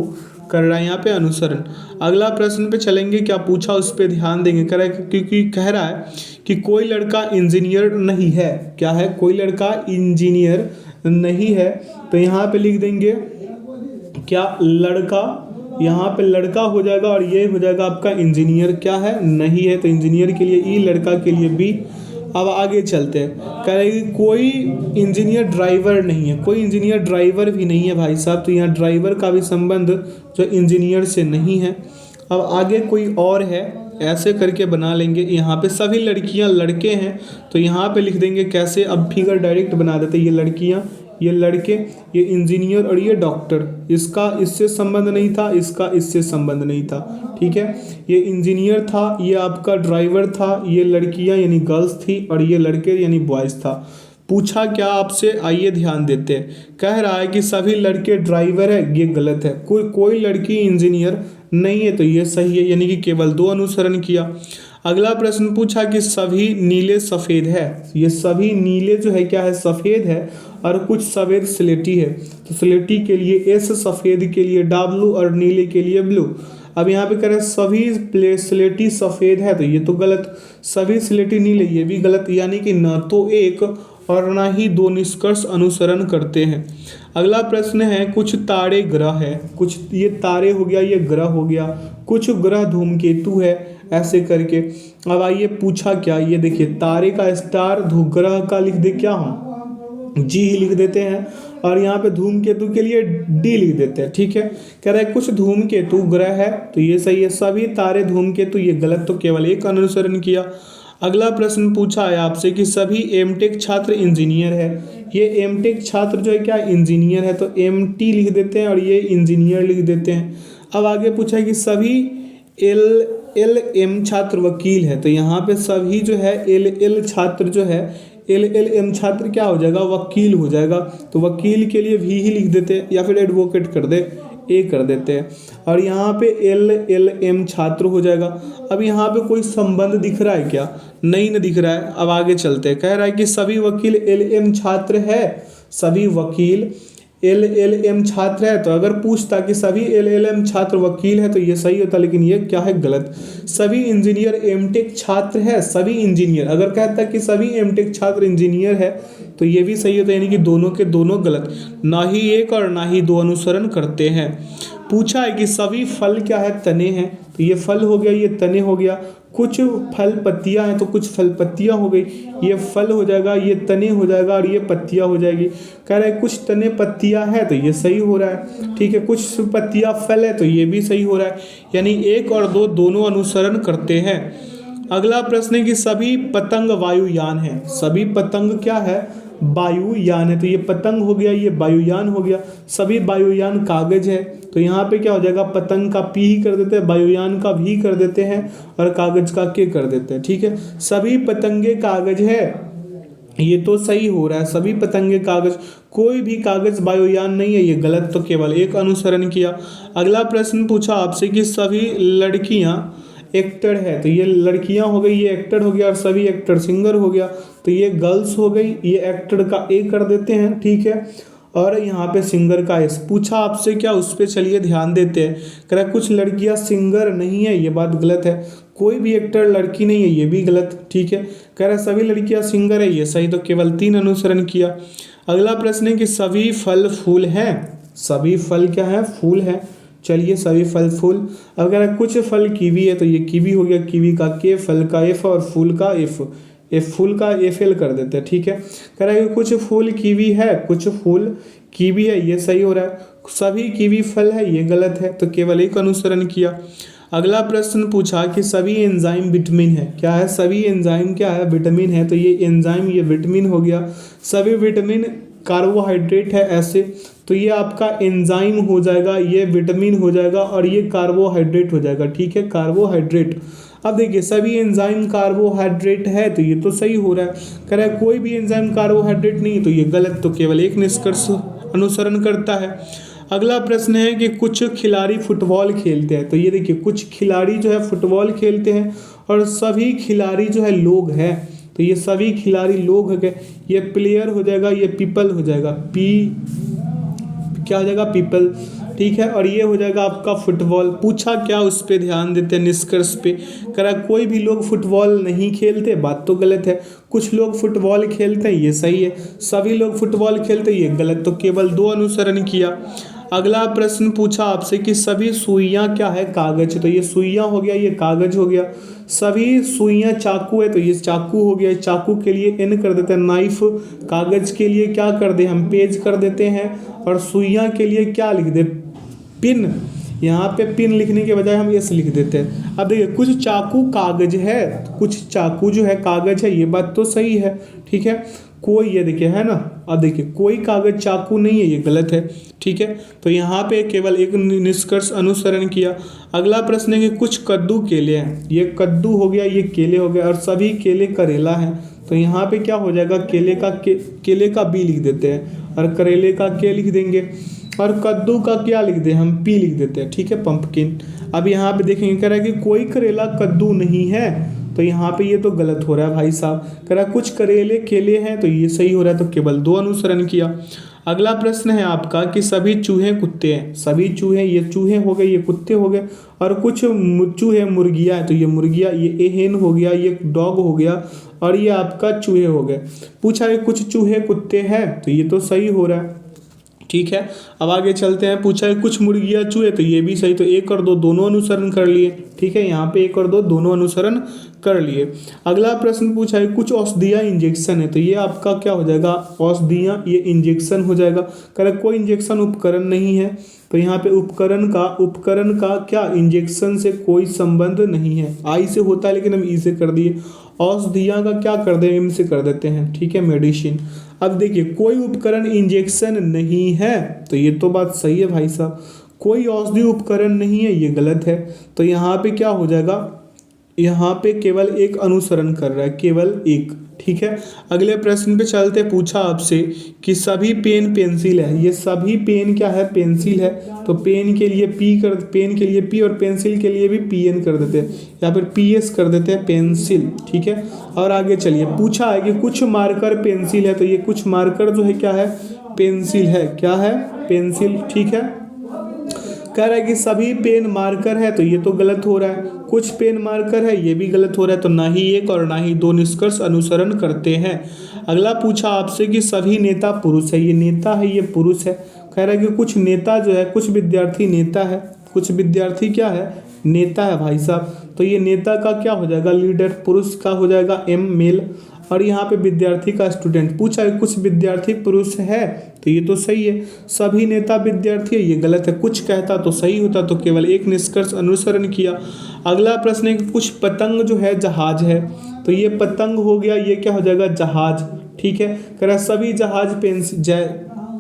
Speaker 1: कर रहा है यहाँ पे अनुसरण। अगला प्रश्न पे चलेंगे, क्या पूछा उस पर ध्यान देंगे। कह रहा है क्योंकि कह रहा है कि कोई लड़का इंजीनियर नहीं है, क्या है, कोई लड़का इंजीनियर नहीं है, तो यहाँ पे लिख देंगे क्या, लड़का, यहाँ पे लड़का हो जाएगा, और ये हो जाएगा आपका इंजीनियर क्या है, नहीं है, तो इंजीनियर के लिए ई, लड़का के लिए बी। अब आगे चलते हैं, कह रहे हैं कोई इंजीनियर ड्राइवर नहीं है, कोई इंजीनियर ड्राइवर भी नहीं है भाई साहब, तो यहाँ ड्राइवर का भी संबंध जो इंजीनियर से नहीं है। अब आगे कोई और है, ऐसे करके बना लेंगे। यहाँ पे सभी लड़कियाँ लड़के हैं, तो यहाँ पे लिख देंगे कैसे, अब फिगर डायरेक्ट बना देते, ये लड़कियाँ, ये लड़के, ये इंजीनियर, और ये डॉक्टर, इसका इससे संबंध नहीं था, इसका इससे संबंध नहीं था, ठीक है। ये इंजीनियर था, ये आपका ड्राइवर था, ये लड़कियां यानी गर्ल्स थी, और ये लड़के यानी बॉयज़ था। पूछा क्या आपसे, आइए ध्यान देते हैं। कह रहा है कि सभी लड़के ड्राइवर है, ये गलत है, कोई लड़की इंजीनियर नहीं है, तो ये सही है, यानी कि केवल दो अनुसरण किया। अगला प्रश्न पूछा कि सभी नीले सफ़ेद है, ये सभी नीले जो है क्या है, सफ़ेद है, और कुछ सफ़ेद स्लेटी है, तो स्लेटी के लिए एस, सफ़ेद के लिए डब्लू, और नीले के लिए ब्लू। अब यहाँ पे कह रहे हैं सभी स्लेटी सफ़ेद है, तो ये तो गलत, सभी स्लेटी नीले, ये भी गलत, यानी कि न तो एक और ना ही दो निष्कर्ष अनुसरण करते हैं। अगला प्रश्न है कुछ तारे ग्रह है, कुछ ये तारे हो गया, ये ग्रह हो गया, कुछ ग्रह धूमकेतु है, ऐसे करके। अब आइए पूछा क्या, ये देखिए तारे का स्टार, ग्रह का लिख दे क्या, हम जी ही लिख देते हैं, और यहाँ पे धूमकेतु के लिए डी लिख देते हैं, ठीक है। कह रहा है कुछ धूमकेतु ग्रह है, तो ये सही है, सभी तारे धूमकेतु, ये गलत, तो केवल एक अनुसरण किया। अगला प्रश्न पूछा है आपसे कि सभी एमटेक छात्र इंजीनियर है, ये एमटेक छात्र जो है क्या इंजीनियर है, तो एमटी लिख देते हैं, और ये इंजीनियर लिख देते हैं। अब आगे पूछा है कि सभी एल एम छात्र वकील है, तो यहाँ पे सभी जो है एल छात्र जो है, एम छात्र क्या हो जाएगा, वकील हो जाएगा, तो वकील के लिए भी ही लिख देते हैं, या फिर एडवोकेट कर दे, ए कर देते हैं, और यहाँ पे एल एम छात्र हो जाएगा। अब यहाँ पे कोई संबंध दिख रहा है क्या, नहीं न दिख रहा है। अब आगे चलते हैं, कह रहा है कि सभी वकील एल एम छात्र है, सभी वकील एल एम छात्र है, तो अगर पूछता कि सभी एल एम छात्र वकील है, तो ये सही होता, लेकिन ये क्या है, गलत। सभी इंजीनियर एमटेक छात्र है, सभी इंजीनियर, अगर कहता कि सभी एमटेक छात्र इंजीनियर है, तो ये भी सही होता, यानी कि दोनों के दोनों गलत, ना ही एक और ना ही दो अनुसरण करते हैं। पूछा है कि सभी फल क्या है, तने हैं, तो ये फल हो गया, ये तने हो गया। कुछ फल पत्तियां हैं, तो कुछ फल पत्तियां हो गई, ये फल हो जाएगा, ये तने हो जाएगा, और ये पत्तियां हो जाएगी। कह रहा है कुछ तने पत्तियां हैं, तो ये सही हो रहा है, ठीक है। कुछ पत्तियां फल है, तो ये भी सही हो रहा है, यानी एक और दो दोनों अनुसरण करते हैं। अगला प्रश्न है कि सभी पतंग वायुयान है, सभी पतंग क्या है, वायुयान है, तो ये पतंग हो गया, ये वायुयान हो गया। सभी वायुयान कागज है, तो यहाँ पे क्या हो जाएगा, पतंग का पी ही कर देते हैं, वायुयान का भी कर देते हैं, और कागज का के कर देते हैं, ठीक है। सभी पतंगे कागज है, ये तो सही हो रहा है, सभी पतंगे कागज, कोई भी कागज वायुयान नहीं है, ये गलत, तो केवल एक अनुसरण किया। अगला प्रश्न पूछा आपसे कि सभी लड़कियां एक्टर है, तो ये लड़कियां हो गई, ये एक्टर हो गया, और सभी एक्टर सिंगर हो गया, तो ये गर्ल्स हो गई, ये एक्टर का ए कर देते हैं, ठीक है। और यहाँ पे सिंगर का एस। पूछा आपसे क्या, उस पर चलिए ध्यान देते हैं। कह रहा है कुछ लड़कियाँ सिंगर नहीं है, ये बात गलत है। कोई भी एक्टर लड़की नहीं है, ये भी गलत। ठीक है, कह रहा है सभी लड़कियाँ सिंगर है, ये सही। तो केवल 3 अनुसरण किया। अगला प्रश्न है कि सभी फल फूल हैं। सभी फल क्या है, फूल है। चलिए सभी फल फूल। अगर कुछ फल कीवी है तो ये कीवी हो गया, कीवी का के, फल का एफ और फूल का एफ। फूल का एफ एल कर देते हैं। ठीक है, कह रहा है कि कुछ फूल कीवी है, कुछ फूल कीवी है, ये सही हो रहा है। सभी कीवी फल है, ये गलत है। तो केवल 1 अनुसरण किया। अगला प्रश्न पूछा कि सभी एंजाइम विटामिन है। क्या है, सभी एंजाइम क्या है, विटामिन है। तो ये एंजाइम, ये विटामिन हो गया। सभी विटामिन कार्बोहाइड्रेट है ऐसे, तो ये आपका एंजाइम हो जाएगा, ये विटामिन हो जाएगा और ये कार्बोहाइड्रेट हो जाएगा। ठीक है, कार्बोहाइड्रेट। अब देखिए सभी एंजाइम कार्बोहाइड्रेट है, तो ये तो सही हो रहा है। कह रहा है कोई भी एंजाइम कार्बोहाइड्रेट नहीं है, तो ये गलत। तो केवल 1 निष्कर्ष अनुसरण करता है। अगला प्रश्न है कि कुछ खिलाड़ी फुटबॉल खेलते हैं। तो ये देखिए कुछ खिलाड़ी जो है फुटबॉल खेलते हैं और सभी खिलाड़ी जो है लोग हैं। तो ये सभी खिलाड़ी लोग है, ये प्लेयर हो जाएगा, ये पीपल हो जाएगा, क्या हो जाएगा, पीपल। ठीक है, और ये हो जाएगा आपका फुटबॉल। पूछा क्या, उस पर ध्यान देते हैं निष्कर्ष पे। करा कोई भी लोग फुटबॉल नहीं खेलते, बात तो गलत है। कुछ लोग फुटबॉल खेलते हैं, ये सही है। सभी लोग फुटबॉल खेलते हैं, ये गलत। तो केवल 2 अनुसरण किया। अगला प्रश्न पूछा आपसे कि सभी सुइयां क्या है, कागज। तो ये सुइयां हो गया, ये कागज हो गया। सभी सुइयां चाकू है, तो ये चाकू हो गया। चाकू के लिए एन कर देते हैं, नाइफ। कागज के लिए क्या कर दे, हम पेज कर देते हैं। और सुइयां के लिए क्या लिख दे, पिन। यहाँ पे पिन लिखने के बजाय हम एस लिख देते हैं। अब देखिए कुछ चाकू कागज है, कुछ चाकू जो है कागज है, ये बात तो सही है। ठीक है, कोई, ये देखिए है ना, अब देखिए कोई कागज चाकू नहीं है, ये गलत है। ठीक है, तो यहाँ पे केवल 1 निष्कर्ष अनुसरण किया। अगला प्रश्न है कि कुछ कद्दू केले हैं। ये कद्दू हो गया, ये केले हो गया और सभी केले करेला हैं। तो यहाँ पे क्या हो जाएगा, केले का बी लिख देते हैं और करेले का के लिख देंगे और कद्दू का क्या लिख दे, हम पी लिख देते हैं। ठीक है, पंपकिन। अब यहाँ पे देखेंगे, कह रहा है कि कोई करेला कद्दू नहीं है। तो यहाँ पे ये तो गलत हो रहा है भाई साहब। कह रहा है कुछ करेले केले हैं, तो ये सही हो रहा है। तो केवल 2 अनुसरण किया। अगला प्रश्न है आपका कि सभी चूहे कुत्ते हैं। सभी चूहे, ये चूहे हो गए, ये कुत्ते हो गए। और कुछ चूहे मुर्गियाँ है, तो ये मुर्गियाँ, ये हेन हो गया, ये डॉग हो गया और ये आपका चूहे हो गए। पूछा है कुछ चूहे कुत्ते हैं, तो ये तो सही हो रहा है। ठीक है, अब आगे चलते हैं। पूछा है कुछ मुर्गियाँ चूहे, तो ये भी सही। तो 1 और 2 दोनों अनुसरण कर लिए। ठीक है, यहाँ पे 1 और 2 दोनों अनुसरण कर लिए। अगला प्रश्न पूछा है कुछ औषधियाँ इंजेक्शन है। तो ये आपका क्या हो जाएगा, औषधियाँ, ये इंजेक्शन हो जाएगा। कह कोई इंजेक्शन उपकरण नहीं है, तो यहाँ पे उपकरण का क्या, इंजेक्शन से कोई संबंध नहीं है। आई से होता है लेकिन हम ई से कर दिए। औषधियाँ का क्या कर दे, एम से कर देते हैं। ठीक है, मेडिसिन। अब देखिए कोई उपकरण इंजेक्शन नहीं है, तो ये तो बात सही है भाई साहब। कोई औषधि उपकरण नहीं है, ये गलत है। तो यहाँ पे क्या हो जाएगा, यहाँ पे केवल 1 अनुसरण कर रहा है, केवल 1। ठीक है, अगले प्रश्न पे चलते। पूछा आपसे कि सभी पेन पेंसिल है। ये सभी पेन क्या है, पेंसिल है। तो पेन के लिए पी और पेंसिल के लिए भी पीएन कर देते हैं या फिर पीएस कर देते हैं, पेंसिल। ठीक है, और आगे चलिए। पूछा है कि कुछ मार्कर पेंसिल है। तो ये कुछ मार्कर जो है क्या है, पेंसिल है। क्या है, पेंसिल। ठीक है, कह रहा है कि सभी पेन मार्कर है, तो ये तो गलत हो रहा है। कुछ पेन मार्कर है, ये भी गलत हो रहा है। तो ना ही 1 और ना ही 2 निष्कर्ष अनुसरण करते हैं। अगला पूछा आपसे कि सभी नेता पुरुष है। ये नेता है, ये पुरुष है। कह रहा है कि कुछ नेता जो है, कुछ विद्यार्थी नेता है। कुछ विद्यार्थी क्या है, नेता है भाई साहब। तो ये नेता का क्या हो जाएगा, लीडर। पुरुष का हो जाएगा एम, मेल। और यहाँ पे विद्यार्थी का स्टूडेंट। पूछा है कुछ विद्यार्थी पुरुष है, तो ये तो सही है। सभी नेता विद्यार्थी है, ये गलत है। कुछ कहता तो सही होता। तो केवल 1 निष्कर्ष अनुसरण किया। अगला प्रश्न है कि कुछ पतंग जो है जहाज है। तो ये पतंग हो गया, ये क्या हो जाएगा, जहाज। ठीक है, कह रहा सभी जहाज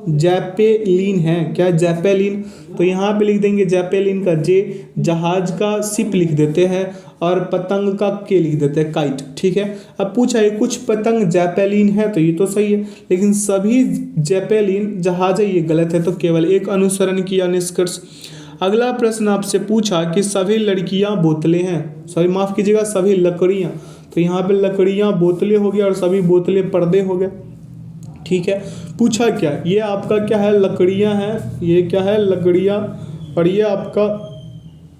Speaker 1: जैपेलिन है। क्या, जैपेलिन। तो यहाँ पे लिख देंगे जैपेलिन का जे, जहाज का सिप लिख देते हैं और पतंग का के लिख देते हैं, काइट। ठीक है, अब पूछा है कुछ पतंग जैपेलिन है। तो ये तो सही है, लेकिन सभी जैपेलिन जहाज है, ये गलत है। तो केवल 1 अनुसरण किया, निष्कर्ष। अगला प्रश्न आपसे पूछा कि सभी लड़कियां बोतलें हैं। सॉरी, माफ कीजिएगा, सभी लकड़ियां। तो यहाँ पे लकड़ियां बोतलें हो गया और सभी बोतलें पर्दे हो गए। ठीक है। पूछा क्या, ये आपका क्या है, लकड़ियाँ हैं, ये क्या है, लकड़ियाँ, और ये आपका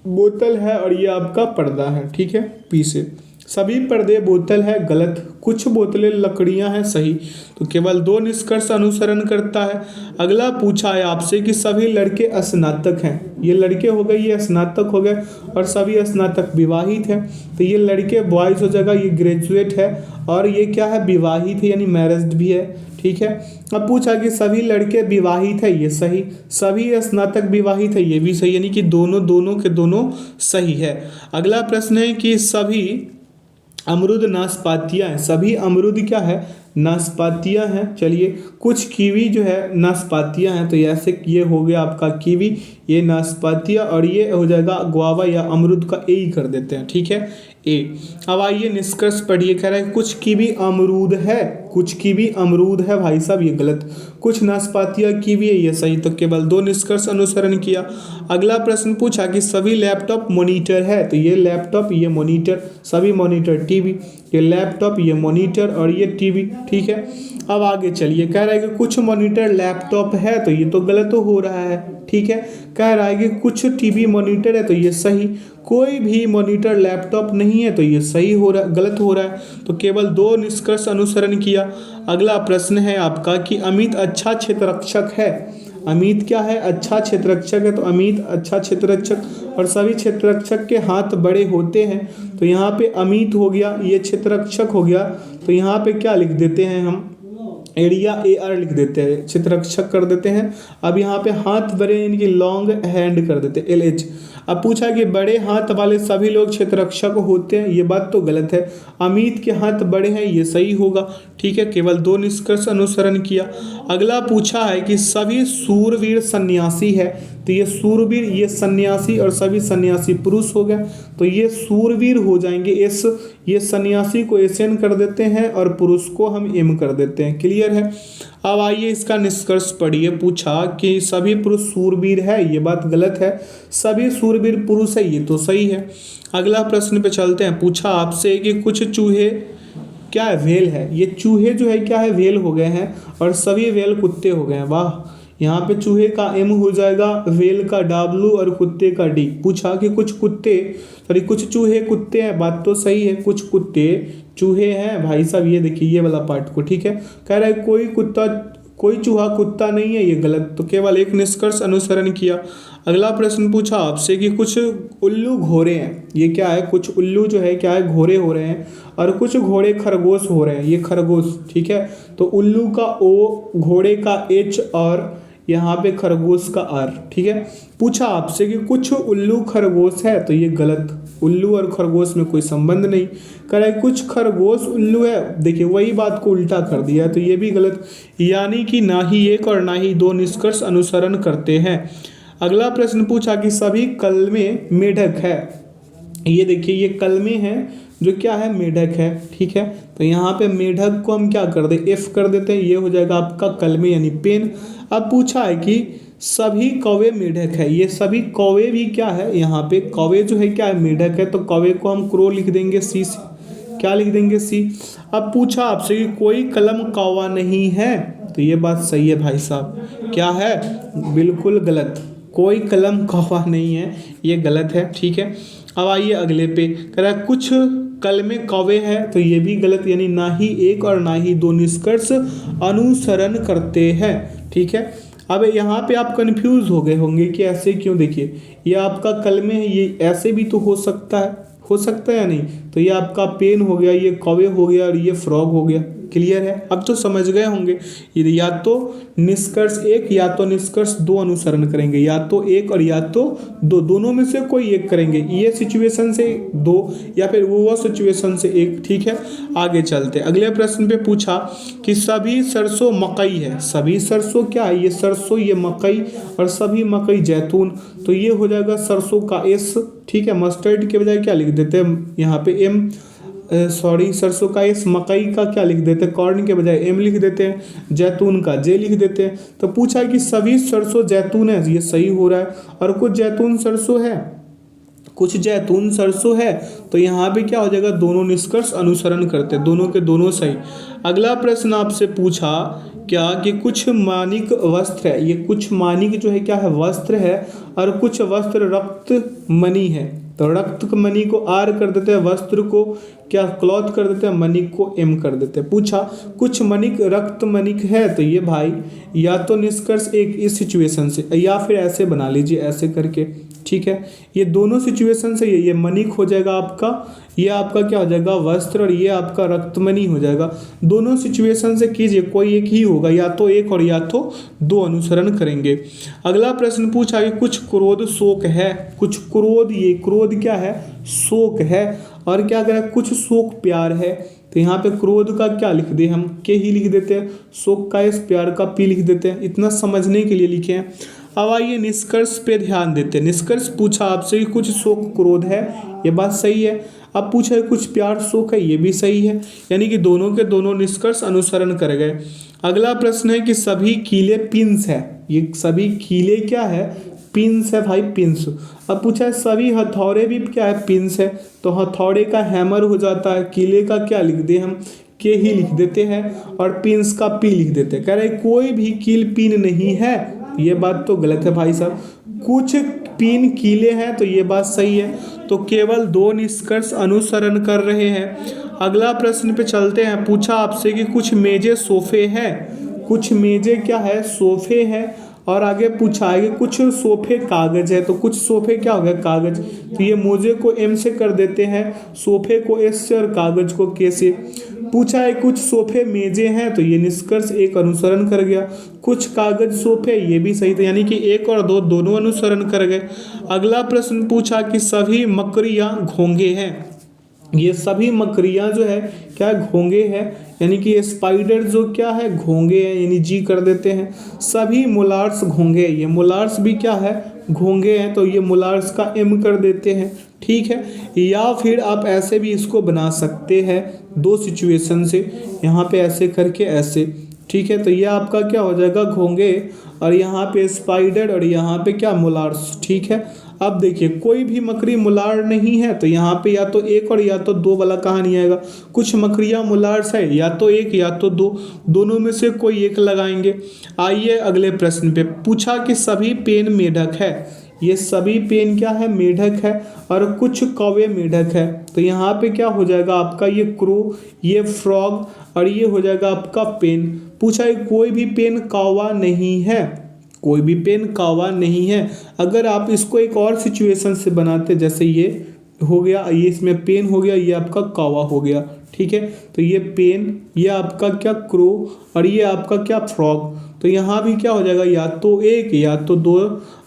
Speaker 1: बोतल है, और ये आपका पर्दा है, ठीक है। पी से सभी पर्दे बोतल है, गलत। कुछ बोतलें लकड़ियां हैं, सही। तो केवल दो निष्कर्ष अनुसरण करता है। अगला पूछा है आपसे कि सभी लड़के स्नातक हैं, ये लड़के हो गए, ये स्नातक हो गए, और सभी स्नातक विवाहित हैं। तो ये लड़के बॉयज हो जाएगा, ये ग्रेजुएट है, और ये क्या है, विवाहित है, यानी मैरिज्ड भी है, ठीक है। अब पूछा कि सभी लड़के विवाहित है, ये सही। सभी स्नातक विवाहित है, ये भी सही, यानी कि दोनों दोनों के दोनों सही है। अगला प्रश्न है कि सभी अमरूद नाशपातियाँ हैं, सभी अमरूद क्या है, नाशपातियाँ हैं। चलिए, कुछ कीवी जो है नाशपातियाँ हैं, तो ऐसे ये हो गया आपका कीवी, ये नाशपातियाँ, और ये हो जाएगा गुआवा या अमरूद का ए ही कर देते हैं, ठीक है, ए। अब आइए निष्कर्ष पढ़िए, कह रहा है कुछ कीवी अमरूद है, कुछ कीवी अमरूद है भाई साहब, ये गलत। कुछ नाशपातियाँ कीवी है, ये सही। तो केवल दो निष्कर्ष अनुसरण किया। अगला प्रश्न पूछा कि सभी लैपटॉप मॉनिटर है, तो ये लैपटॉप, ये मॉनिटर, सभी मॉनिटर टीवी, ये लैपटॉप, ये मॉनिटर, और ये टीवी, ठीक है। अब आगे चलिए, कह रहा है कि कुछ मॉनिटर लैपटॉप है, तो ये तो गलत हो रहा है, ठीक है। कह रहा है कि कुछ टीवी मॉनिटर है, तो ये सही। कोई भी मॉनिटर लैपटॉप नहीं है, तो ये सही हो रहा, गलत हो रहा है। तो केवल दो निष्कर्ष अनुसरण किया। अगला प्रश्न है आपका कि अमित अच्छा क्षेत्ररक्षक है। अमित क्या है, अच्छा क्षेत्ररक्षक है, तो अमित अच्छा क्षेत्ररक्षक, और सभी क्षेत्ररक्षक के हाथ बड़े होते हैं। तो यहाँ पे अमित हो गया, ये क्षेत्ररक्षक हो गया, तो यहाँ पे क्या लिख देते हैं हम, एरिया AR लिख देते हैं, क्षेत्ररक्षक कर देते हैं। अब यहाँ पे हाथ बड़े, इनकी लॉन्ग हैंड कर देते हैं, LH। अब पूछा कि बड़े हाथ वाले सभी लोग क्षेत्ररक्षक होते हैं, ये बात तो गलत है। अमित के हाथ बड़े हैं, ये सही होगा, ठीक है। केवल दो निष्कर्ष अनुसरण किया। अगला पूछा है कि सभी सूरवीर सन्यासी है, तो ये सूरवीर, ये सन्यासी, और सभी सन्यासी पुरुष हो गए, तो ये सूरवीर हो जाएंगे एस। ये सन्यासी को SN कर देते हैं, और पुरुष को हम M कर देते हैं, क्लियर है। अब आइए इसका निष्कर्ष पढ़िए। पूछा कि सभी पुरुष सूरवीर है, ये बात गलत है। सभी सूरवीर पुरुष है, ये तो सही है। अगला प्रश्न पे चलते हैं। पूछा आपसे कि कुछ चूहे क्या है, वेल है, ये चूहे जो है क्या है, वेल हो गए हैं, और सभी वेल कुत्ते हो गए हैं। वाह, यहाँ पे चूहे का M हो जाएगा, वेल का W, और कुत्ते का D। पूछा कि कुछ कुत्ते, सॉरी कुछ चूहे कुत्ते हैं, बात तो सही है, कुछ कुत्ते चूहे हैं भाई साहब, ये देखिए ये वाला पार्ट को, ठीक है। कह रहा है कोई चूहा कुत्ता नहीं है, ये गलत। तो केवल एक निष्कर्ष अनुसरण किया। अगला प्रश्न पूछा आपसे कि कुछ उल्लू घोड़े हैं, ये क्या है, कुछ उल्लू जो है क्या है, घोड़े हो रहे हैं, और कुछ घोड़े खरगोश हो रहे हैं, ये खरगोश, ठीक है। तो उल्लू का O, घोड़े का H, और यहाँ पे खरगोश का R, ठीक है। पूछा आपसे कि कुछ उल्लू खरगोश है, तो ये गलत। उल्लू और खरगोश में कोई संबंध नहीं। कह रहा है कुछ खरगोश उल्लू है, देखिए वही बात को उल्टा कर दिया है, तो ये भी गलत। यानी कि ना ही एक और ना ही दो निष्कर्ष अनुसरण करते हैं। अगला प्रश्न पूछा कि सभी कलमे मेढक है, ये देखिए ये कलमे हैं जो क्या है, मेढक है, ठीक है। तो यहाँ पे मेढक को हम क्या कर दे, F कर देते हैं, ये हो जाएगा आपका कलमे यानी पेन। अब पूछा है कि सभी कौवे मेढक है, ये सभी कौवे भी क्या है, यहाँ पे कौवे जो है क्या है, मेढक है, तो कौवे को हम क्रो लिख देंगे, C से क्या लिख देंगे, C। अब पूछा आपसे कि कोई कलम कौवा नहीं है, तो ये बात सही है भाई साहब, क्या है, बिल्कुल गलत, कोई कलम कौवा नहीं है, ये गलत है, ठीक है। अब आइए अगले पे, कह रहा है कुछ कलमे कौवे है, तो ये भी गलत, यानी ना ही एक और ना ही दो निष्कर्ष अनुसरण करते हैं, ठीक है। अब यहाँ पे आप कंफ्यूज हो गए होंगे कि ऐसे क्यों, देखिए ये आपका कलमे है, ये ऐसे भी तो हो सकता है या नहीं। तो ये आपका पेन हो गया, ये कौवे हो गया, और ये फ्रॉग हो गया, क्लियर है। अब तो समझ गए होंगे, ये या तो निष्कर्ष एक या तो निष्कर्ष दो अनुसरण करेंगे, या तो एक और या तो दो, दोनों में से कोई एक करेंगे, ये सिचुएशन से दो या फिर वो सिचुएशन से एक, ठीक है। आगे चलते, अगले प्रश्न पे पूछा कि सभी सरसों मकई है, सभी सरसों क्या है, ये सरसों, ये मकई, और सभी मकई जैतून, तो ये हो जाएगा सरसों का S, ठीक है। मस्टर्ड के बजाय क्या लिख देते हैं यहाँ पे M, सरसों का S, मकई का क्या लिख देते हैं, कॉर्न के बजाय M लिख देते हैं, जैतून का J लिख देते हैं। तो पूछा कि सभी सरसों जैतून है, ये सही हो रहा है, और कुछ जैतून सरसों है, कुछ जैतून सरसों है, तो यहाँ पे क्या हो जाएगा, दोनों निष्कर्ष अनुसरण करते हैं, दोनों के दोनों सही। अगला प्रश्न आपसे पूछा क्या कि कुछ मानिक वस्त्र है, ये कुछ मानिक जो है क्या है, वस्त्र है, और कुछ वस्त्र रक्त मणि है। तो रक्त मणि को आर कर देते हैं, वस्त्र को क्या क्लॉथ कर देते हैं, मणिक को एम कर देते हैं। पूछा कुछ मणिक रक्त मणिक है, तो ये भाई या तो निष्कर्ष एक इस सिचुएशन से, या फिर ऐसे बना लीजिए ऐसे करके, ठीक है। ये दोनों सिचुएशन से ये मणिक हो जाएगा आपका, ये आपका क्या हो जाएगा वस्त्र, और ये आपका रक्तमणि हो जाएगा। दोनों सिचुएशन से कीजिए, कोई एक ही होगा, या तो एक और या तो दो अनुसरण करेंगे। अगला प्रश्न पूछा कि कुछ क्रोध शोक है, कुछ क्रोध, ये क्रोध क्या है, शोक है, और क्या करें, कुछ शोक प्यार है। तो यहाँ पे क्रोध का क्या लिख दे, हम के ही लिख देते हैं, शोक का एस, प्यार का पी लिख देते हैं, इतना समझने के लिए लिखे हैं। अब आइए निष्कर्ष पे ध्यान देते हैं। निष्कर्ष पूछा आपसे कि कुछ शोक क्रोध है, ये बात सही है। अब पूछा है कुछ प्यार शोक है, ये भी सही है, यानी कि दोनों के दोनों निष्कर्ष अनुसरण कर गए। अगला प्रश्न है कि सभी कीले पिंस है, ये सभी कीले क्या है, पिंस है भाई, पिंस। अब पूछा है सभी हथौड़े भी क्या है, पिंस है, तो हथौड़े का हैमर हो जाता है, कीले का क्या लिख दे हम, के ही लिख देते हैं, और पिंस का पी लिख देते हैं। कह रहे कोई भी कील पिन नहीं है, ये बात तो गलत है भाई साहब, कुछ पिन कीले हैं, तो ये बात सही है। तो केवल दो निष्कर्ष अनुसरण कर रहे हैं। अगला प्रश्न पे चलते हैं। पूछा आपसे कि कुछ मेजे सोफे हैं, कुछ मेजे क्या है, सोफे है, और आगे पूछा है कि कुछ सोफे कागज है, तो कुछ सोफे क्या हो गया, कागज। तो ये मोजे को एम से कर देते हैं, सोफे को एस से, और कागज को के से। पूछा है कुछ सोफे मेजे हैं, तो ये निष्कर्ष एक अनुसरण कर गया। कुछ कागज सोफे, ये भी सही था, यानी कि एक और दो दोनों अनुसरण कर गए। अगला प्रश्न पूछा कि सभी मकड़ियाँ घोंगे हैं, ये सभी मकड़ियाँ जो है क्या घोंगे हैं, यानी कि ये स्पाइडर जो क्या है घोंगे हैं, यानी जी कर देते हैं। सभी मोलार्स घोंगे, ये मोलार्स भी क्या है घोंगे हैं, तो ये मोलार्स का एम कर देते हैं, ठीक है। या फिर आप ऐसे भी इसको बना सकते हैं, दो सिचुएशन से, यहाँ पे ऐसे करके ऐसे, ठीक है। तो ये आपका क्या हो जाएगा घोंगे, और यहाँ पे स्पाइडर, और यहाँ पे क्या मोलार्स, ठीक है। अब देखिए कोई भी मकड़ी मुलार नहीं है, तो यहाँ पे या तो एक और या तो दो वाला कहानी आएगा। कुछ मकड़ियाँ मुलार्स है, या तो एक या तो दो, दोनों में से कोई एक लगाएंगे। आइए अगले प्रश्न पे। पूछा कि सभी पेन मेढक है, ये सभी पेन क्या है, मेढक है, और कुछ कौवे मेढक है। तो यहाँ पे क्या हो जाएगा आपका, ये क्रो, ये फ्रॉग, और ये हो जाएगा आपका पेन। पूछा है कोई भी पेन कौवा नहीं है, कोई भी पेन कौवा नहीं है। अगर आप इसको एक और सिचुएशन से बनाते, जैसे ये हो गया, ये इसमें पेन हो गया, ये आपका कौवा हो गया, ठीक है। तो ये पेन, ये आपका क्या क्रो, और ये आपका क्या फ्रॉग। तो यहाँ भी क्या हो जाएगा, या तो एक या तो दो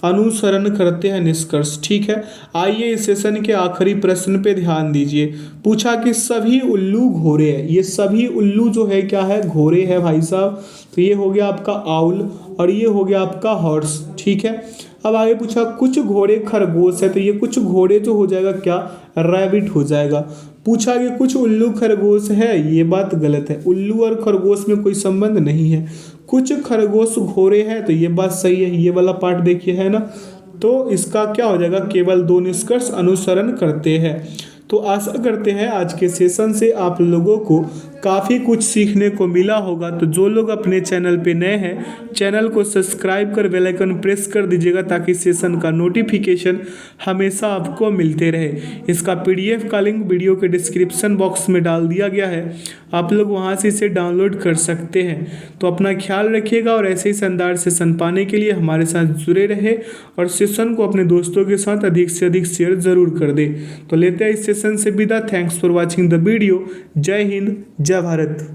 Speaker 1: अनुसरण करते हैं निष्कर्ष, ठीक है। आइए इस सेशन के आखिरी प्रश्न पे ध्यान दीजिए। पूछा कि सभी उल्लू घोड़े हैं, ये सभी उल्लू जो है क्या है, घोड़े है भाई साहब। तो ये हो गया आपका आउल, और ये हो गया आपका हॉर्स, ठीक है। अब आगे पूछा कुछ घोड़े खरगोश है, तो ये कुछ घोड़े जो हो जाएगा क्या, रैबिट हो जाएगा। पूछा कि कुछ उल्लू खरगोश है, ये बात गलत है, उल्लू और खरगोश में कोई संबंध नहीं है। कुछ खरगोश घोड़े हैं, तो ये बात सही है, ये वाला पार्ट देखिए है ना। तो इसका क्या हो जाएगा, केवल दो निष्कर्ष अनुसरण करते हैं। तो आशा करते हैं आज के सेशन से आप लोगों को काफ़ी कुछ सीखने को मिला होगा। तो जो लोग अपने चैनल पे नए हैं, चैनल को सब्सक्राइब कर बेल आइकन प्रेस कर दीजिएगा, ताकि सेशन का नोटिफिकेशन हमेशा आपको मिलते रहे। इसका PDF का लिंक वीडियो के डिस्क्रिप्शन बॉक्स में डाल दिया गया है, आप लोग वहां से इसे डाउनलोड कर सकते हैं। तो अपना ख्याल रखिएगा, और ऐसे ही शानदार सेशन पाने के लिए हमारे साथ जुड़े रहे, और सेशन को अपने दोस्तों के साथ अधिक से अधिक शेयर ज़रूर कर दे। तो लेते हैं इस सेशन से विदा। Thanks for watching the video. जय हिंद, जय भारत।